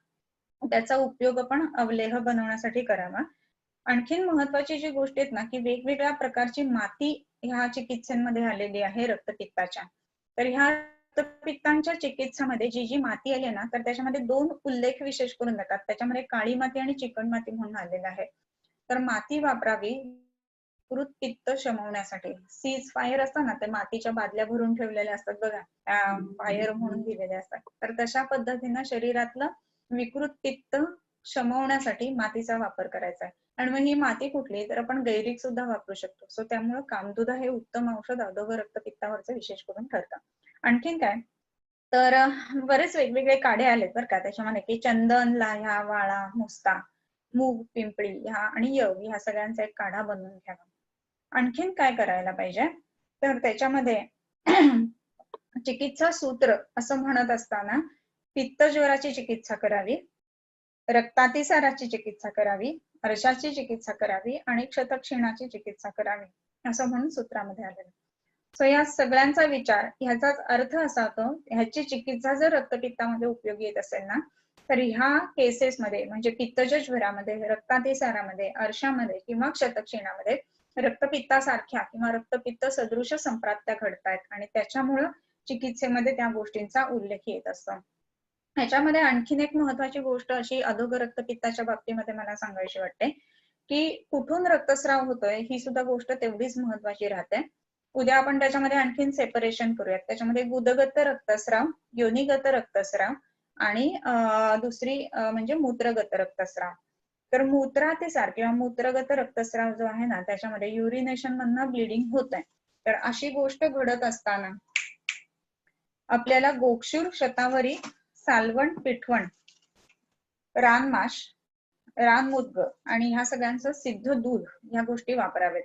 त्याचा उपयोग आपण अवलेह बनवण्यासाठी करावा. आणखीन महत्वाची जी गोष्ट आहेत ना, की वेगवेगळ्या प्रकारची माती ह्या चिकित्सांमध्ये आलेली आहे रक्तपित्ताच्या. तर ह्या रक्तपित्तांच्या चिकित्सामध्ये जी जी माती आली ना, तर त्याच्यामध्ये 2 उल्लेख विशेष करून जातात. त्याच्यामध्ये काळी माती आणि चिकण माती म्हणून आलेलं आहे. तर माती वापरावी विकृत पित्त शमवण्यासाठी. सीज फायर असतात ना, ते मातीच्या बादल्या भरून ठेवलेल्या असतात बघा, फायर म्हणून दिलेले असतात. तर तशा पद्धतीनं शरीरातलं विकृत पित्त शमवण्यासाठी मातीचा वापर करायचा आहे. आणि मग ही माती कुठली, तर आपण गैरिक सुद्धा वापरू शकतो. सो त्यामुळे कामदुधा हे उत्तम औषध अधोगर रक्तपित्तावरचं विशेष करून ठरतं. आणखीन काय, तर बरेच वेगवेगळे काढे आलेत बरं का त्याच्यामध्ये, की चंदन, लाह्या, वाळा, मुस्ता, मूग, पिंपळी ह्या आणि यव ह्या सगळ्यांचा एक काढा बनवून घ्यावा. आणखीन काय करायला पाहिजे, तर त्याच्यामध्ये चिकित्सा सूत्र असं म्हणत असताना पित्त ज्वराची चिकित्सा करावी, रक्तातिसाराची चिकित्सा करावी, अर्शाची चिकित्सा करावी आणि क्षतक्षीणाची चिकित्सा करावी असं म्हणून सूत्रामध्ये आलेलं. सो या सगळ्यांचा विचार, ह्याचाच अर्थ असा होतो, ह्याची चिकित्सा जर रक्तपित्तामध्ये उपयोगी येत असेल ना, तर ह्या केसेसमध्ये म्हणजे पित्तज ज्वरामध्ये, रक्तातिसारामध्ये, अर्शामध्ये किंवा क्षतक्षीणामध्ये रक्तपित्तासारख्या किंवा रक्तपित्त सदृश संप्राप्त्या घडतायत आणि त्याच्यामुळं चिकित्सेमध्ये त्या गोष्टींचा उल्लेख येत असतो. ह्याच्यामध्ये आणखीन एक महत्वाची गोष्ट अशी अधोगर रक्तपित्ताच्या बाबतीमध्ये मला सांगायची वाटते, की कुठून रक्तस्राव होतोय ही सुद्धा गोष्ट तेवढीच महत्वाची राहते. उद्या आपण त्याच्यामध्ये आणखीन सेपरेशन करूयात. त्याच्यामध्ये गुदगत रक्तस्राव, योनिगत रक्तस्राव आणि दुसरी म्हणजे मूत्रगत रक्तस्राव. तर मूत्रातिसार किंवा मूत्रगत रक्तस्राव जो आहे ना, त्याच्यामध्ये युरिनेशन मधनं ब्लिडिंग होत आहे. तर अशी गोष्ट घडत असताना आपल्याला गोक्षूर, शतावरी, सालवण, पिठवण, रानमाश, रानमुद्ग आणि ह्या सगळ्यांचं सिद्ध दूध ह्या गोष्टी वापरावेत.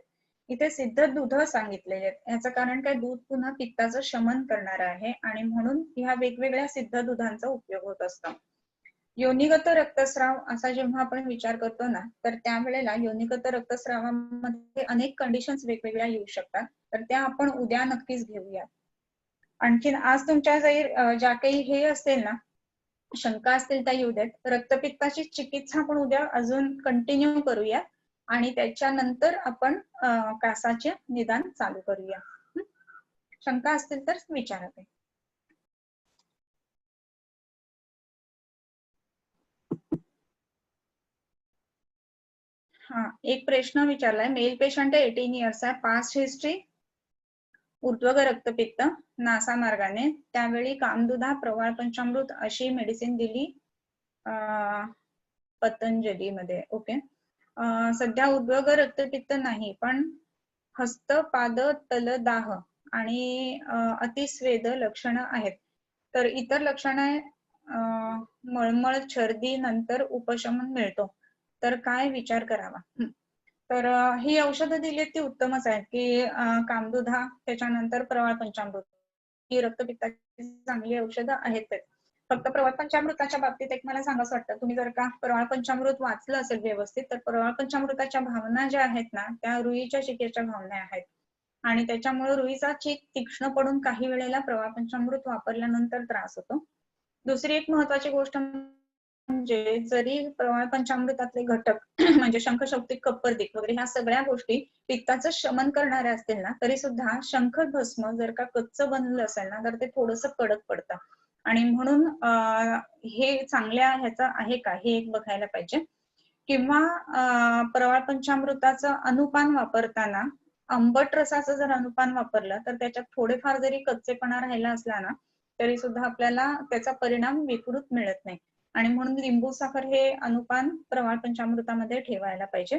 इथे सिद्ध दूध सांगितलेले आहेत. याचं कारण काय, दूध पुन्हा पित्ताचं शमन करणार आहे आणि म्हणून ह्या वेगवेगळ्या सिद्ध दुधांचा उपयोग होत असतो. योनिगत रक्तस्राव असा जेव्हा आपण विचार करतो ना, तर त्यावेळेला योनिगत रक्तस्रावामध्ये अनेक कंडिशन्स वेगवेगळ्या येऊ शकतात. तर त्या आपण उद्या नक्कीच घेऊया. आणखीन आज तुमच्या ज्या काही हे असेल ना, शंका असतील त्या येऊ देत. रक्तपित्ताची चिकित्सा आपण उद्या अजून कंटिन्यू करूया आणि त्याच्यानंतर आपण कासाचे निदान चालू करूया. शंका असतील तर विचारा. हा, एक प्रश्न विचारलाय. मेल पेशंट आहे, 18 इयर्स आहे, पास्ट हिस्ट्री ऊर्ध्वग रक्तपित्त नासा मार्गाने, त्यावेळी कामदुधा, प्रवाळ पंचामृत अशी मेडिसिन दिली पतंजली मध्ये. ओके. सध्या ऊर्ध्वग रक्तपित्त नाही, पण हस्त, पाद, तल, दाह आणि अतिस्वेद लक्षणं आहेत. तर इतर लक्षणं मळमळ, छर्दी नंतर उपशमन मिळतो, तर काय विचार करावा. तर ही औषधं दिली ती उत्तमच आहेत, की कामदुधा त्याच्यानंतर प्रवाळ पंचामृत ही रक्तपित्ताची चांगली औषधं आहेत. फक्त प्रवाळ पंचामृताच्या बाबतीत एक मला सांगावंसं वाटतं, तुम्ही जर का प्रवाळ पंचामृत वाचलं असेल व्यवस्थित, तर प्रवाळ पंचामृताच्या भावना ज्या आहेत ना, त्या रुईच्या चिकेच्या भावना आहेत. आणि त्याच्यामुळे रुईचा चीक तीक्ष्ण पडून काही वेळेला प्रवाळ पंचामृत वापरल्यानंतर त्रास होतो. दुसरी एक महत्वाची गोष्ट म्हणजे जरी प्रवाळ पंचामृतातले घटक म्हणजे शंख, शौक्तिक, कप्पर्दिक वगैरे ह्या सगळ्या गोष्टी पित्ताचं शमन करणाऱ्या असतील ना, तरी सुद्धा शंख भस्म जर का कच्चं बनलं असेल ना, तर ते थोडंसं कडक पडतं. आणि म्हणून हे चांगल्या ह्याचं आहे का हे एक बघायला पाहिजे. किंवा प्रवाळ पंचामृताचं अनुपान वापरताना आंबट रसाचं जर अनुपान वापरलं तर त्याच्यात थोडेफार जरी कच्चेपणा राहिला असला ना, तरी सुद्धा आपल्याला त्याचा परिणाम विकृत मिळत नाही. आणि म्हणून लिंबू साखर हे अनुपान प्रवाळ पंचामृतामध्ये ठेवायला पाहिजे.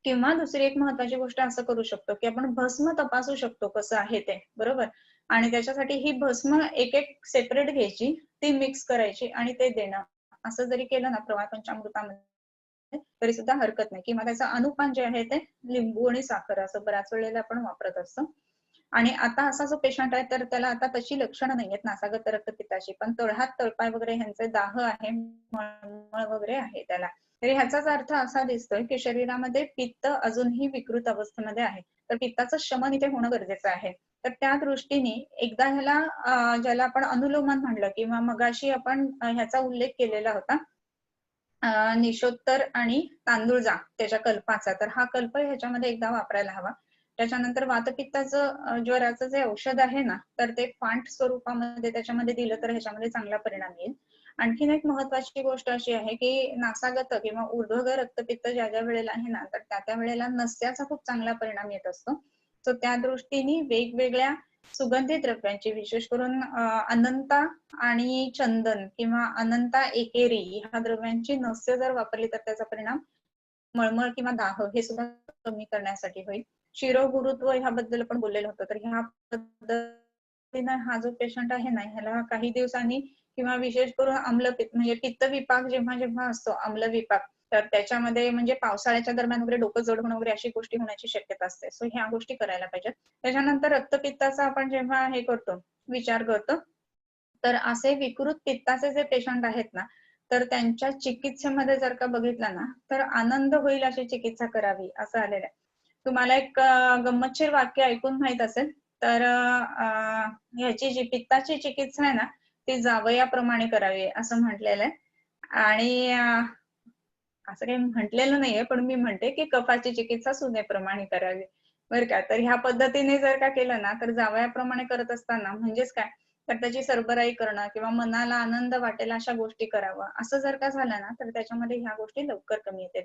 किंवा दुसरी एक महत्वाची गोष्ट असं करू शकतो की आपण भस्म तपासू शकतो कसं आहे ते, बरोबर. आणि त्याच्यासाठी ही भस्म एक एक सेपरेट घ्यायची, ती मिक्स करायची आणि ते देणं. असं जरी केलं ना प्रवाळ पंचामृतामध्ये तरी सुद्धा हरकत नाही. किंवा त्याचं अनुपान जे आहे ते लिंबू आणि साखर असं बऱ्याच वेळेला आपण वापरत असतो. आणि आता असा जो पेशंट आहे तर त्याला आता तशी लक्षणं नाहीयेत नासागत रक्तपित्ताची, पण तळहात तळपाय वगैरे ह्यांचे दाह आहे, मळमळ वगैरे आहे त्याला. तरी ह्याचाच अर्थ असा दिसतोय की शरीरामध्ये पित्त अजूनही विकृत अवस्थेमध्ये आहे, तर पित्ताचं शमन इथे होणं गरजेचं आहे. तर त्या दृष्टीने एकदा ह्याला ज्याला आपण अनुलोमन म्हणलं किंवा मगाशी आपण ह्याचा उल्लेख केलेला होता निषोत्तर आणि तांदूळजा त्याच्या कल्पाचा, तर हा कल्प ह्याच्यामध्ये एकदा वापरायला हवा. त्याच्यानंतर वातपित्ताचं ज्वराचं जे औषध आहे ना, तर ते फांट स्वरूपामध्ये त्याच्यामध्ये दिलं तर ह्याच्यामध्ये चांगला परिणाम येईल. आणखीन एक महत्वाची गोष्ट अशी आहे की नासागत किंवा ऊर्ध्वग रक्तपित्त ज्या ज्या वेळेला आहे ना, तर त्या त्या वेळेला नस्याचा खूप चांगला परिणाम येत असतो. तर त्या दृष्टीने वेगवेगळ्या सुगंधी द्रव्यांची, विशेष करून अनंता आणि चंदन किंवा अनंता एकेरी ह्या द्रव्यांची नस्य जर वापरली तर त्याचा परिणाम मळमळ किंवा दाह हे सुद्धा कमी करण्यासाठी होईल. शिरोगुरुत्व ह्याबद्दल आपण बोललेलो होतो, तर ह्या पद्धतीने हा जो पेशंट आहे ना, ह्याला काही दिवसांनी किंवा विशेष करून अम्लपित्त म्हणजे पित्त विपाक जेव्हा जेव्हा असतो, अम्ल विपाक, तर त्याच्यामध्ये म्हणजे पावसाळ्याच्या दरम्यान वगैरे डोकं जड होणं वगैरे अशी गोष्टी होण्याची शक्यता असते. सो ह्या गोष्टी करायला पाहिजेत. त्याच्यानंतर रक्तपित्ताचा आपण जेव्हा हे करतो, विचार करतो, तर असे विकृत पित्ताचे जे पेशंट आहेत ना, तर त्यांच्या चिकित्सेमध्ये जर का बघितलं ना, तर आनंद होईल अशी चिकित्सा करावी असं आलेलं आहे. तुम्हाला एक गंमतशीर वाक्य ऐकून माहित असेल, तर ह्याची जी पित्ताची चिकित्सा आहे ना, ती जावयाप्रमाणे करावी असं म्हटलेलं आहे. आणि असं काही म्हटलेलं नाहीये, पण मी म्हणते की कफाची चिकित्सा सुनेप्रमाणे करावी, बरं का. तर ह्या पद्धतीने जर का केलं ना, तर जावयाप्रमाणे करत असताना म्हणजेच काय, तर त्याची सरबराई करणं किंवा मनाला आनंद वाटेल अशा गोष्टी करावं, असं जर का झालं ना, तर त्याच्यामध्ये ह्या गोष्टी लवकर कमी येतील.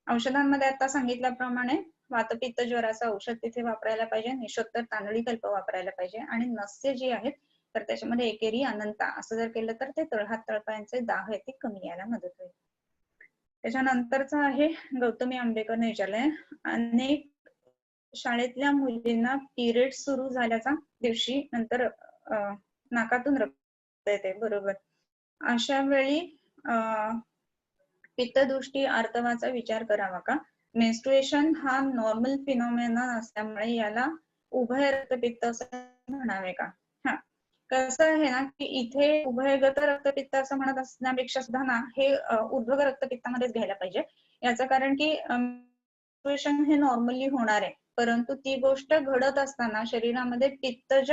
औषधांमध्ये आता सांगितल्याप्रमाणे वातपित्त ज्वराचं औषध तिथे वापरायला पाहिजे, निषोत्तर तांदळी कल्प वापरायला पाहिजे, आणि नस्य जी आहेत तर त्याच्यामध्ये एकेरी अनंता असं जर केलं तर ते तळहात तळपायांचे दाह आहे ते कमी यायला मदत होईल. त्याच्यानंतरच आहे गौतमी आंबेकरने विचारलंय, अनेक शाळेतल्या मुलींना पिरियड सुरू झाल्याचा दिवशी नंतर नाकातून रक्त येते, बरोबर. अशा वेळी पित्तदृष्टी आर्तवाचा विचार करावा का? मेन्स्ट्रुएशन हा नॉर्मल फिनॉमेना असल्यामुळे याला उभय रक्तपित्त असं म्हणावे का? हा, कसं आहे ना की इथे उभयगत रक्तपित्त असं म्हणत असण्यापेक्षा सुद्धा ना हे ऊर्ध्वग रक्तपित्तामध्येच घ्यायला पाहिजे. याचं कारण की मेन्स्ट्रुएशन हे नॉर्मली होणार आहे, परंतु ती गोष्ट घडत असताना शरीरामध्ये पित्तज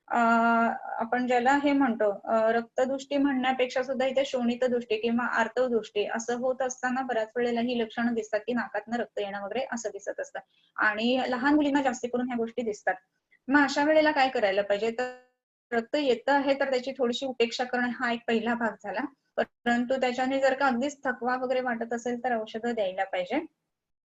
आपण ज्याला हे म्हणतो रक्तदृष्टी म्हणण्यापेक्षा सुद्धा इथे शोणित दृष्टी किंवा आर्तव दृष्टी असं होत असताना बऱ्याच वेळेला ही लक्षणं दिसतात की नाकातनं रक्त येणं वगैरे असं दिसत असतं. आणि लहान मुलींना जास्त करून ह्या गोष्टी दिसतात. मग अशा वेळेला काय करायला पाहिजे, तर रक्त येतं आहे तर त्याची थोडीशी उपेक्षा करणं हा एक पहिला भाग झाला. परंतु त्याच्याने जर का अगदीच थकवा वगैरे वाटत असेल तर औषधं द्यायला पाहिजे.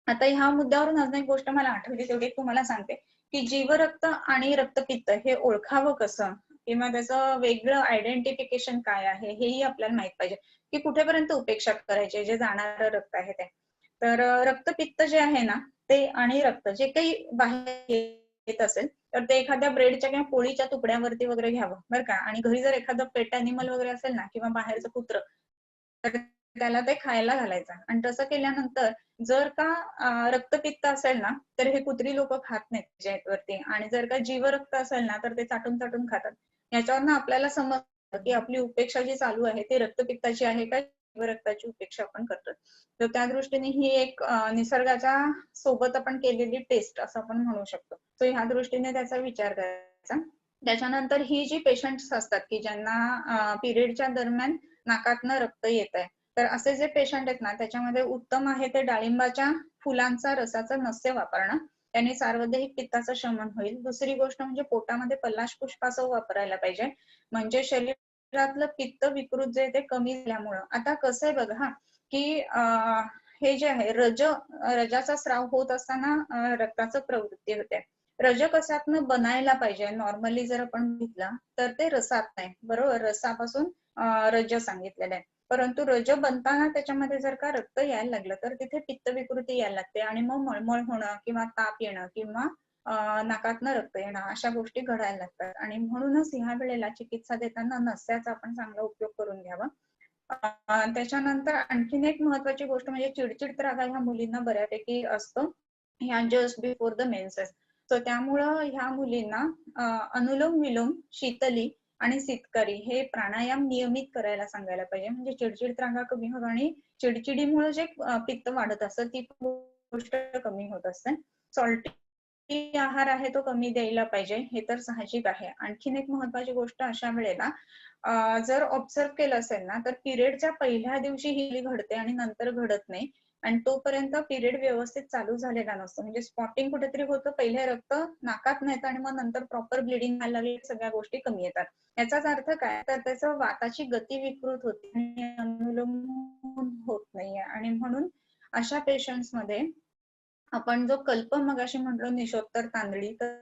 आता ह्या मुद्द्यावरून अजून एक गोष्ट मला आठवली, तेवढी तुम्हाला सांगते की जीवरक्त आणि रक्तपित्त हे ओळखावं कसं, किंवा त्याचं वेगळं आयडेंटिफिकेशन काय आहे हेही आपल्याला माहित पाहिजे की कुठेपर्यंत उपेक्षा करायची जे जाणारं रक्त आहे ते. तर रक्तपित्त जे आहे ना ते आणि रक्त जे काही बाहेर येत असेल तर ते एखाद्या ब्रेडच्या किंवा पोळीच्या तुकड्यावरती वगैरे घ्यावं, बरं का. आणि घरी जर एखादं पेट अॅनिमल वगैरे असेल ना किंवा बाहेरचं कुत्र, तर त्याला ते खायला घालायचं. आणि तसं केल्यानंतर जर का रक्तपित्त असेल ना तर हे कुत्री लोक खात नाहीत त्याच्यावरती, आणि जर का जीवरक्त असेल ना तर ते चाटून चाटून खातात. याच्यावरनं आपल्याला समज की आपली उपेक्षा जी चालू आहे ती रक्तपित्ताची आहे का रक्ताची उपेक्षा आपण करतो. तर त्या दृष्टीने ही एक निसर्गाच्या सोबत आपण केलेली टेस्ट असं आपण म्हणू शकतो. तर ह्या दृष्टीने त्याचा विचार करायचा. त्याच्यानंतर ही जी पेशंट्स असतात की ज्यांना पिरियडच्या दरम्यान नाकातनं रक्त येत आहे, तर असे जे पेशंट आहेत ना त्याच्यामध्ये उत्तम आहे ते डाळिंबाच्या फुलांचा रसाचा नस्य वापरणं, त्याने सार्वदेहिक पित्ताचं शमन होईल. दुसरी गोष्ट म्हणजे पोटामध्ये पलाश पुष्पाचं वापरायला पाहिजे, म्हणजे शरीरातलं पित्त विकृत जे ते कमी झाल्यामुळं. आता कसं आहे बघा की हे जे आहे रजाचा स्राव होत असताना रक्ताचं प्रवृत्ती होते. रज कशातनं बनायला पाहिजे, नॉर्मली जर आपण घेतला तर ते रसात नाही, बरोबर, रसापासून रज सांगितलेलं आहे. परंतु रज बनताना त्याच्यामध्ये जर का रक्त यायला लागलं तर तिथे पित्त विकृती यायला लागते आणि मग मळमळ होणं किंवा ताप येणं किंवा नाकातनं रक्त येणं अशा गोष्टी घडायला लागतात. आणि म्हणूनच ह्या वेळेला चिकित्सा देताना नस्याचा आपण चांगला उपयोग करून घ्यावा. त्याच्यानंतर आणखीन एक महत्वाची गोष्ट म्हणजे चिडचिड त्रागा ह्या मुलींना बऱ्यापैकी असतो ह्या जस्ट बिफोर द मेन्सेस. तर त्यामुळं ह्या मुलींना अनुलोम विलोम, शीतली आणि सितकारी हे प्राणायाम नियमित करायला सांगायला पाहिजे, म्हणजे चिडचिड त्रागा कमी होतो आणि चिडचिडीमुळे जे पित्त वाढत असतं ती गोष्ट कमी होत असते. सॉल्टी आहार आहे तो कमी द्यायला पाहिजे, हे तर साहजिक आहे. आणखीन एक महत्वाची गोष्ट अशा वेळेला जर ऑब्झर्व केलं असेल ना तर पिरियडच्या पहिल्या दिवशी ही घडते आणि नंतर घडत नाही, आणि तोपर्यंत पिरियड व्यवस्थित चालू झालेला नसतो, म्हणजे स्पॉटिंग कुठेतरी होतं, पहिले रक्त नाकात नाही आणि मग नंतर प्रॉपर ब्लिडिंग व्हायला लागली, सगळ्या गोष्टी कमी येतात. याचाच अर्थ काय तर त्याचं वाताची गती विकृत होते आणि अनुलोम होत नाहीये. आणि म्हणून अशा पेशंट्स मध्ये आपण जो कल्प मगाशी म्हटलो निशोत्तर तांदळी, तर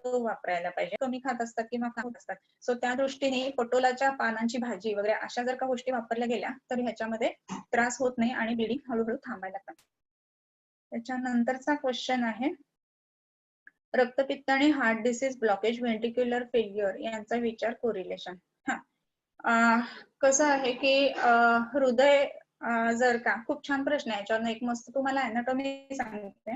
तो वापरायला पाहिजे. कमी खात असतात किंवा खात असतात, सो त्या दृष्टीने पटोलाच्या पानांची भाजी वगैरे अशा जर का गोष्टी वापरल्या गेल्या तर ह्याच्यामध्ये त्रास होत नाही आणि ब्लिडिंग हळूहळू थांबायला लागतात. त्याच्यानंतरचा क्वेश्चन आहे रक्तपित्त आणि heart disease, blockage, ventricular failure यांचा विचार कोरिलेशन. कसं आहे की हृदय जर का, खूप छान प्रश्न आहे, याच्यावर एक मस्त तुम्हाला अॅनाटॉमी सांगितते.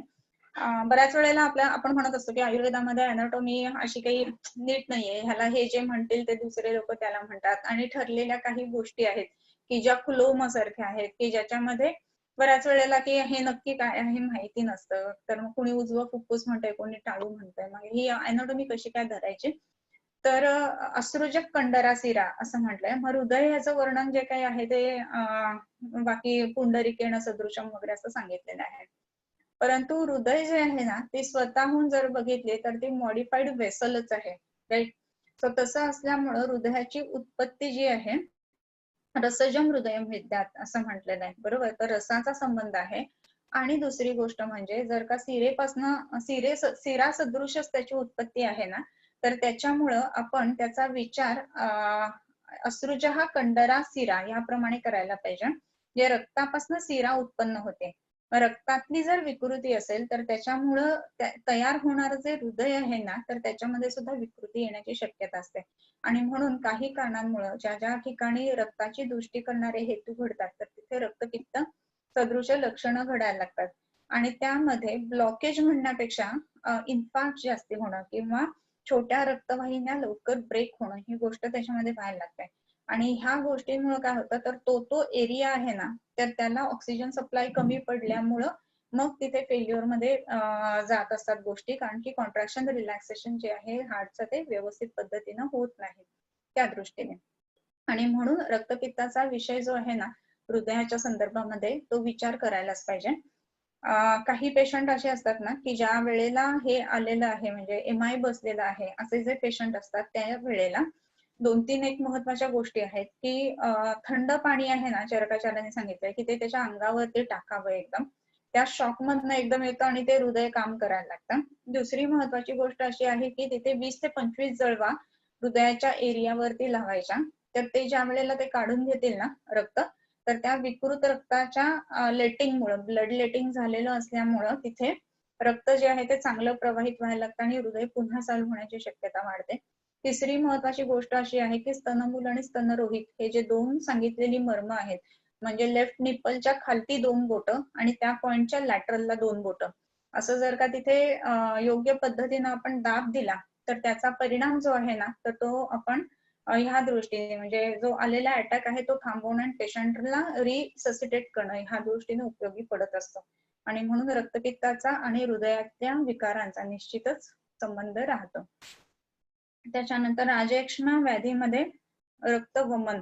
बऱ्याच वेळेला आपण म्हणत असतो की आयुर्वेदामध्ये अॅनाटॉमी अशी काही नीट नाहीये, ह्याला हे जे म्हणतील ते दुसरे लोक त्याला म्हणतात, आणि ठरलेल्या काही गोष्टी आहेत की ज्या क्लोम सारख्या आहेत की ज्याच्यामध्ये बऱ्याच वेळेला की हे नक्की काय आहे माहिती नसतं, तर मग कोणी उजवं फुफ्फुस म्हणतंय, कोणी टाळू म्हणतंय, मग ही अॅनाटॉमी कशी काय धरायची. तर अश्रुजक कंडरा सिरा असं म्हटलंय. मग हृदय याचं वर्णन जे काही आहे ते बाकी पुंडरीकेण सदृशम वगैरे असं सांगितलेलं आहे. परंतु हृदय जे आहे ना ते स्वतःहून जर बघितले तर ते मॉडिफाईड वेसलच आहे, राईट. सो तसं असल्यामुळं हृदयाची उत्पत्ती जी आहे रसजम हृदयम विद्यात असं म्हटलेलं आहे, बरोबर. तर रसाचा संबंध आहे. आणि दुसरी गोष्ट म्हणजे जर का सिरेपासनं सिरा सदृशच त्याची उत्पत्ती आहे ना, तर त्याच्यामुळं आपण त्याचा विचार अश्रुजहा कंडरा सिरा याप्रमाणे करायला पाहिजे, जे रक्तापासून सिरा उत्पन्न होते. रक्तातली जर विकृती असेल तर त्याच्यामुळं तयार होणार जे हृदय आहे ना तर त्याच्यामध्ये सुद्धा विकृती येण्याची शक्यता असते. आणि म्हणून काही कारणांमुळे ज्या ज्या ठिकाणी रक्ताची दृष्टी करणारे हेतू घडतात तर तिथे रक्तपित्त सदृश लक्षणं घडायला लागतात. आणि त्यामध्ये ब्लॉकेज म्हणण्यापेक्षा इन्फार्क्ट जास्ती होणं किंवा छोट्या रक्तवाहिन्या लवकर ब्रेक होणं ही गोष्ट त्याच्यामध्ये व्हायला लागते. आणि ह्या गोष्टींमुळे काय होतं तर तो एरिया आहे ना तर त्याला ऑक्सिजन सप्लाय कमी पडल्यामुळं मग तिथे फेल्युअर मध्ये जात असतात गोष्टी, कारण की कॉन्ट्रॅक्शन रिलॅक्सेशन जे आहे हार्टचं ते व्यवस्थित पद्धतीनं होत नाही त्या दृष्टीने. आणि म्हणून रक्तपित्ताचा विषय जो आहे ना हृदयाच्या संदर्भामध्ये तो विचार करायलाच पाहिजे. काही पेशंट असे असतात ना की ज्या वेळेला हे आलेलं आहे म्हणजे एमआय बसलेला आहे असे जे पेशंट असतात त्या वेळेला 2-3 एक महत्वाच्या गोष्टी आहेत की थंड पाणी आहे ना, चरकाचार्याने सांगितलंय की ते त्याच्या अंगावरती टाकावं एकदम, त्या शॉक मधनं एकदम येतं आणि ते हृदय काम करायला लागतं. दुसरी महत्वाची गोष्ट अशी आहे की तिथे 20 ते 25 जळवा हृदयाच्या एरियावरती लावायच्या. तर ते ज्या वेळेला ते काढून घेतील ना रक्त, तर त्या विकृत रक्ताच्या लेटिंगमुळे, ब्लड लेटिंग झालेलं असल्यामुळं तिथे रक्त जे आहे ते चांगलं प्रवाहित व्हायला लागतं आणि हृदय पुन्हा चालू होण्याची शक्यता वाढते. तिसरी महत्वाची गोष्ट अशी आहे की स्तनमूल आणि स्तनरोहित हे जे दोन सांगितलेली मर्म आहेत, म्हणजे लेफ्ट निप्पलच्या खालती 2 बोटं आणि त्या पॉइंटच्या लॅटरलला 2 बोटं, असं जर का तिथे योग्य पद्धतीनं आपण दाब दिला तर त्याचा परिणाम जो आहे ना तर तो आपण ह्या दृष्टीने म्हणजे जो आलेला अटॅक आहे तो थांबवणं आणि पेशंटला रिससिटेट करणं ह्या दृष्टीने उपयोगी पडत असतो. आणि म्हणून रक्तपित्ताचा आणि हृदयाच्या विकारांचा निश्चितच संबंध राहतो. त्याच्यानंतर राजयक्ष्मा व्याधीमध्ये रक्तवमन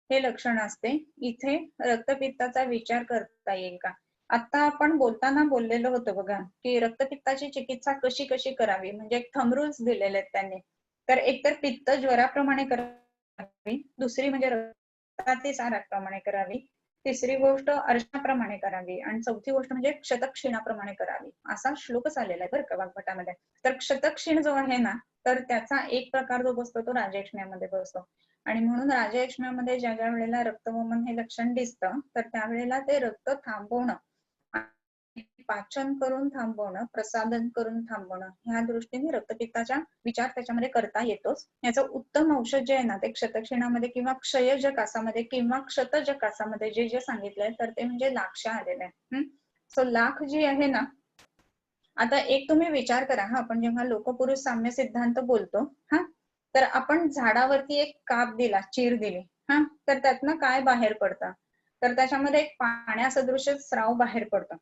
हे लक्षण असते. इथे रक्तपित्ताचा विचार करता येईल का? आता आपण बोलताना बोललेलो होतो बघा की रक्तपित्ताची चिकित्सा कशी कशी करावी, म्हणजे थंब रूल्स दिलेले आहेत त्यांनी. तर एकतर पित्त ज्वराप्रमाणे करावी, दुसरी म्हणजे रक्तातिसाराप्रमाणे करावी, तिसरी गोष्ट अर्शनाप्रमाणे करावी आणि चौथी गोष्ट म्हणजे क्षतक्षीणाप्रमाणे करावी, असा श्लोकच आलेला आहे बरं का वाग्भटामध्ये. तर क्षतक्षीण जो आहे ना तर त्याचा एक प्रकार जो बसतो तो राजयक्ष्म्यामध्ये बसतो. आणि म्हणून राजयक्ष्म्यामध्ये ज्या ज्या वेळेला रक्तवमन हे लक्षण दिसतं तर त्यावेळेला ते रक्त थांबवणं, पाचन करून थांबवणं, प्रसादन करून थांबवणं ह्या दृष्टीने रक्तपित्ताचा विचार त्याच्यामध्ये करता येतोच. याचं उत्तम औषध जे आहे ना ते क्षतक्षीणामध्ये किंवा क्षयजकासामध्ये किंवा क्षतजकासामध्ये जे जे सांगितलंय तर ते म्हणजे लाक्षा आलेलं आहे. सो लाख जी आहे ना, आता एक तुम्ही विचार करा हा, आपण जेव्हा लोकपुरुष साम्य सिद्धांत बोलतो हा, तर आपण झाडावरती एक काप दिला, चीर दिली हा, तर त्यातनं काय बाहेर पडतं, तर त्याच्यामध्ये एक पाण्यासदृश स्राव बाहेर पडतो.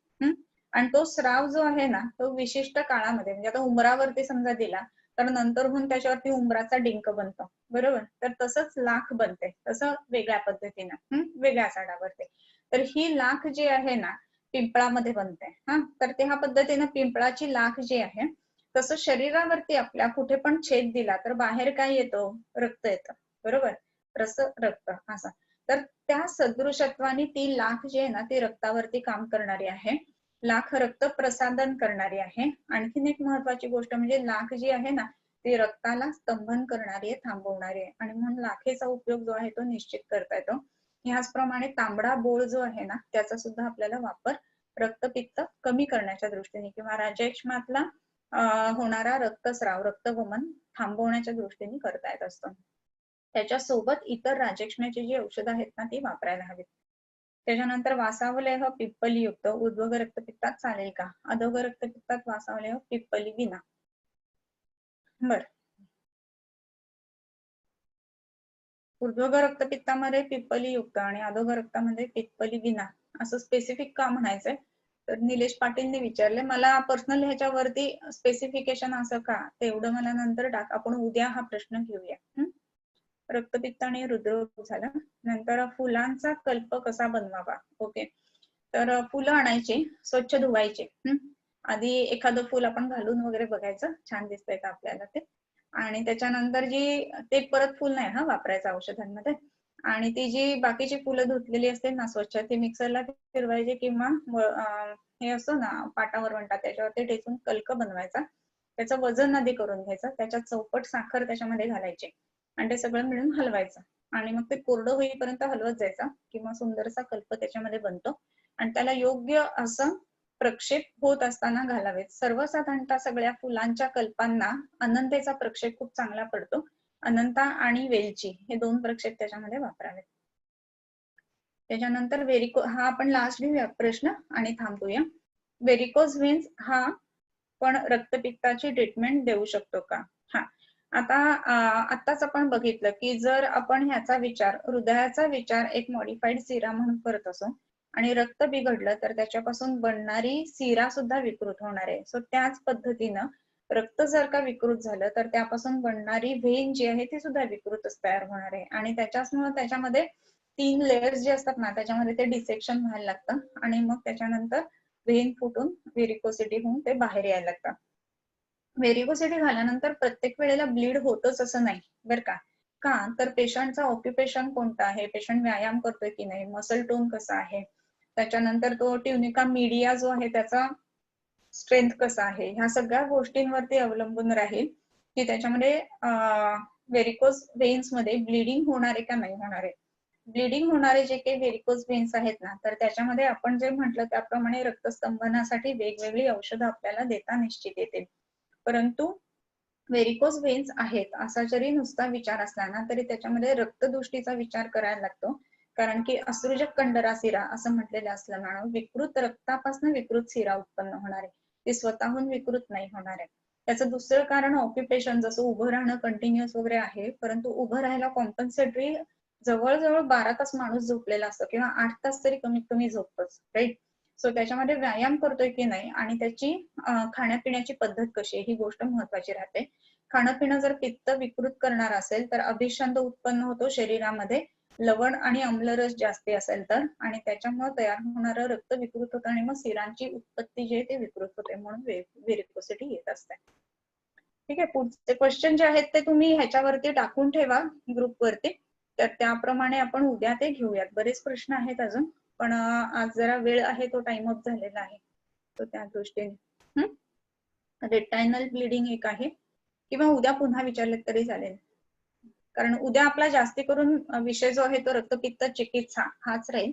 आणि तो स्राव जो आहे ना तो विशिष्ट काळामध्ये, म्हणजे आता उंबरावरती समजा दिला तर नंतरहून त्याच्यावरती उंबराचा डिंक बनतो, बरोबर. तर तसंच लाख बनते, तसं वेगळ्या पद्धतीनं वेगळ्या झाडावरती. तर ही लाख जी आहे ना पिंपळामध्ये बनते हा, तर त्या पद्धतीनं पिंपळाची लाख जी आहे तसं शरीरावरती आपल्या कुठे पण छेद दिला तर बाहेर काय येतो, रक्त येतं, बरोबर. रस रक्त असा. तर त्या सदृशत्वाने ती लाख जी आहे ना ती रक्तावरती काम करणारी आहे. लाख रक्त प्रसादन करणारी आहे. आणखीन एक महत्वाची गोष्ट म्हणजे लाख जी आहे ना ती रक्ताला स्तंभन करणारी आहे, थांबवणारी आहे. आणि म्हणून लाखेचा उपयोग जो आहे तो निश्चित करता येतो. ह्याचप्रमाणे तांबडा बोळ जो आहे ना त्याचा सुद्धा आपल्याला वापर रक्तपित्त कमी करण्याच्या दृष्टीने किंवा राजयक्ष्मातला होणारा रक्तस्राव, रक्तवमन थांबवण्याच्या दृष्टीने करता येत असतो. त्याच्यासोबत इतर राजयक्ष्म्याची जी औषधं आहेत ना ती वापरायला हवीत. त्याच्यानंतर वासावलेह पिप्पली युक्त ऊर्ध्व रक्तपित्तात चालेल का? अधोघ रक्तपित्तात वासावलेह पिप्पली विना. बर, ऊर्ध्व रक्तपित्तामध्ये पिप्पली युक्त आणि अधोघ रक्तामध्ये पिप्पली विना असं स्पेसिफिक का म्हणायचंय, तर निलेश पाटीलने विचारले मला पर्सनल ह्याच्यावरती स्पेसिफिकेशन असं का, तेवढं मला नंतर टाक, आपण उद्या हा प्रश्न घेऊया. रक्तपित्त आणि हृदरोग झाला. नंतर फुलांचा कल्प कसा बनवावा. ओके, तर फुलं आणायची, स्वच्छ धुवायचे. आधी एखादं फुल आपण घालून वगैरे बघायचं छान दिसतंय का आपल्याला ते, आणि त्याच्यानंतर जी ते परत फुल नाही हा वापरायचं औषधांमध्ये. आणि ती जी बाकीची फुलं धुतलेली असते ना स्वच्छ, ती मिक्सरला फिरवायची किंवा हे असतो ना पाटावर म्हणतात त्याच्यावरती ठेचून कल्क बनवायचा. त्याचं वजन आधी करून घ्यायचं, त्याच्यात चौपट साखर त्याच्यामध्ये घालायची आणि ते सगळं मिळून हलवायचं आणि मग ते कोरडं होईपर्यंत हलवत जायचं किंवा सुंदरसा कल्प त्याच्यामध्ये बनतो. आणि त्याला योग्य असं प्रक्षेप होत असताना घालावेत. सर्वसाधारणतः सगळ्या फुलांच्या कल्पांना अनंतेचा प्रक्षेप खूप चांगला पडतो. अनंता आणि वेलची हे दोन प्रक्षेप त्याच्यामध्ये वापरावेत. त्याच्यानंतर हा आपण लास्ट घेऊया प्रश्न आणि थांबूया. व्हेरिकोज व्हेन्स हा पण रक्तपित्ताची ट्रीटमेंट देऊ शकतो का? हा, आता आताच आपण बघितलं की जर आपण ह्याचा विचार, हृदयाचा विचार एक मॉडिफाईड सिरा म्हणून करत असो आणि रक्त बिघडलं तर त्याच्यापासून बनणारी सिरा सुद्धा विकृत होणार आहे. सो त्याच पद्धतीनं रक्त जर का विकृत झालं तर त्यापासून बनणारी व्हेन जी आहे ती सुद्धा विकृतच तयार होणार आहे. आणि त्याच्यामुळे त्याच्यामध्ये 3 लेयर्स जे असतात ना त्याच्यामध्ये ते डिसेक्शन व्हायला लागतं आणि मग त्याच्यानंतर व्हेन फुटून व्हेरिकोसिटी होऊन ते बाहेर यायला लागतं. व्हेरिकोसिटी झाल्यानंतर प्रत्येक वेळेला ब्लीड होतच असं नाही बरं का. का तर पेशंटचा ऑक्युपेशन कोणता आहे, पेशंट व्यायाम करतोय की नाही, मसल टोन कसा आहे, त्याच्यानंतर तो ट्युनिका मीडिया जो आहे त्याचा स्ट्रेंथ कसा आहे, ह्या सगळ्या गोष्टींवरती अवलंबून राहील की त्याच्यामध्ये व्हेरिकोज व्हेन्स मध्ये ब्लिडिंग होणार आहे का नाही होणार आहे. ब्लिडिंग होणारे जे काही व्हेरिकोज व्हेन्स आहेत ना तर त्याच्यामध्ये आपण जे म्हटलं त्याप्रमाणे रक्तस्तंभनासाठी वेगवेगळी औषधं आपल्याला देता निश्चित येतील. परंतु व्हेरिकोज व्हेन्स आहेत असा जरी नुसता विचार असला ना तरी त्याच्यामध्ये रक्तदृष्टीचा विचार करायला लागतो. कारण की असृजक कंडरा सिरा असं म्हटलेलं असल्यामुळे विकृत रक्तापासून विकृत सिरा उत्पन्न होणार आहे, ती स्वतःहून विकृत नाही होणार आहे. त्याचं दुसरं कारण ऑक्युपेशन, जसं उभं राहणं कंटिन्युअस वगैरे आहे, परंतु उभं राहायला कॉम्पन्सेटरी जवळजवळ 12 तास माणूस झोपलेला असतो किंवा 8 तास तरी कमीत कमी झोपतोच, राईट. सो त्याच्यामध्ये व्यायाम करतोय की नाही आणि त्याची खाण्यापिण्याची पद्धत कशी आहे ही गोष्ट महत्वाची राहते. खाणं पिणं जर पित्त विकृत करणार असेल तर अभिषंद उत्पन्न होतो शरीरामध्ये, लवण आणि आम्लरस जास्ती असेल तर, आणि त्याच्यामुळे तयार होणारं रक्त विकृत होतं आणि मग सिरांची उत्पत्ती जी आहे ते विकृत होते, म्हणून व्हेरिकोसिटी येत असते. ठीक आहे. पुढचे क्वेश्चन जे आहेत ते तुम्ही ह्याच्यावरती टाकून ठेवा ग्रुपवरती, तर त्याप्रमाणे आपण उद्या ते घेऊयात. बरेच प्रश्न आहेत अजून, पण आज जरा वेळ आहे, तो टाइम अप झालेला आहे, तर त्या दृष्टीने रेटायनल ब्लिडिंग एक आहे, किंवा उद्या पुन्हा विचारले तरी चालेल, कारण उद्या आपला जास्ती करून विषय जो आहे तो रक्तपित्त चिकित्सा हाच राहील.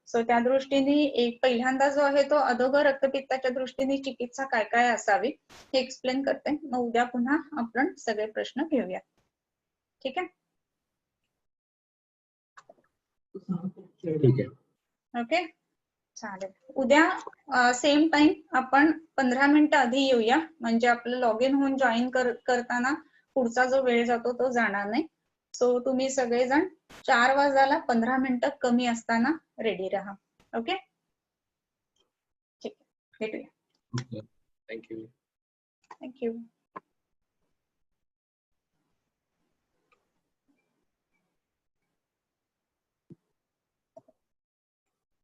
सो त्या दृष्टीने एक पहिल्यांदा जो आहे तो अधोगर रक्तपित्ताच्या दृष्टीने चिकित्सा काय काय असावी हे एक्सप्लेन करते, मग उद्या पुन्हा आपण सगळे प्रश्न घेऊया. ठीक आहे. ठीक आहे. ओके, चालेल. उद्या सेम टाइम आपण 15 मिनिटं आधी येऊया, म्हणजे आपलं लॉग इन होऊन जॉईन करताना पुढचा जो वेळ जातो तो जाणार नाही. सो तुम्ही सगळेजण 4 वाजायला 15 मिनिटं कमी असताना रेडी राहा. ओके, ठीक आहे, भेटूया. थँक्यू. थँक्यू.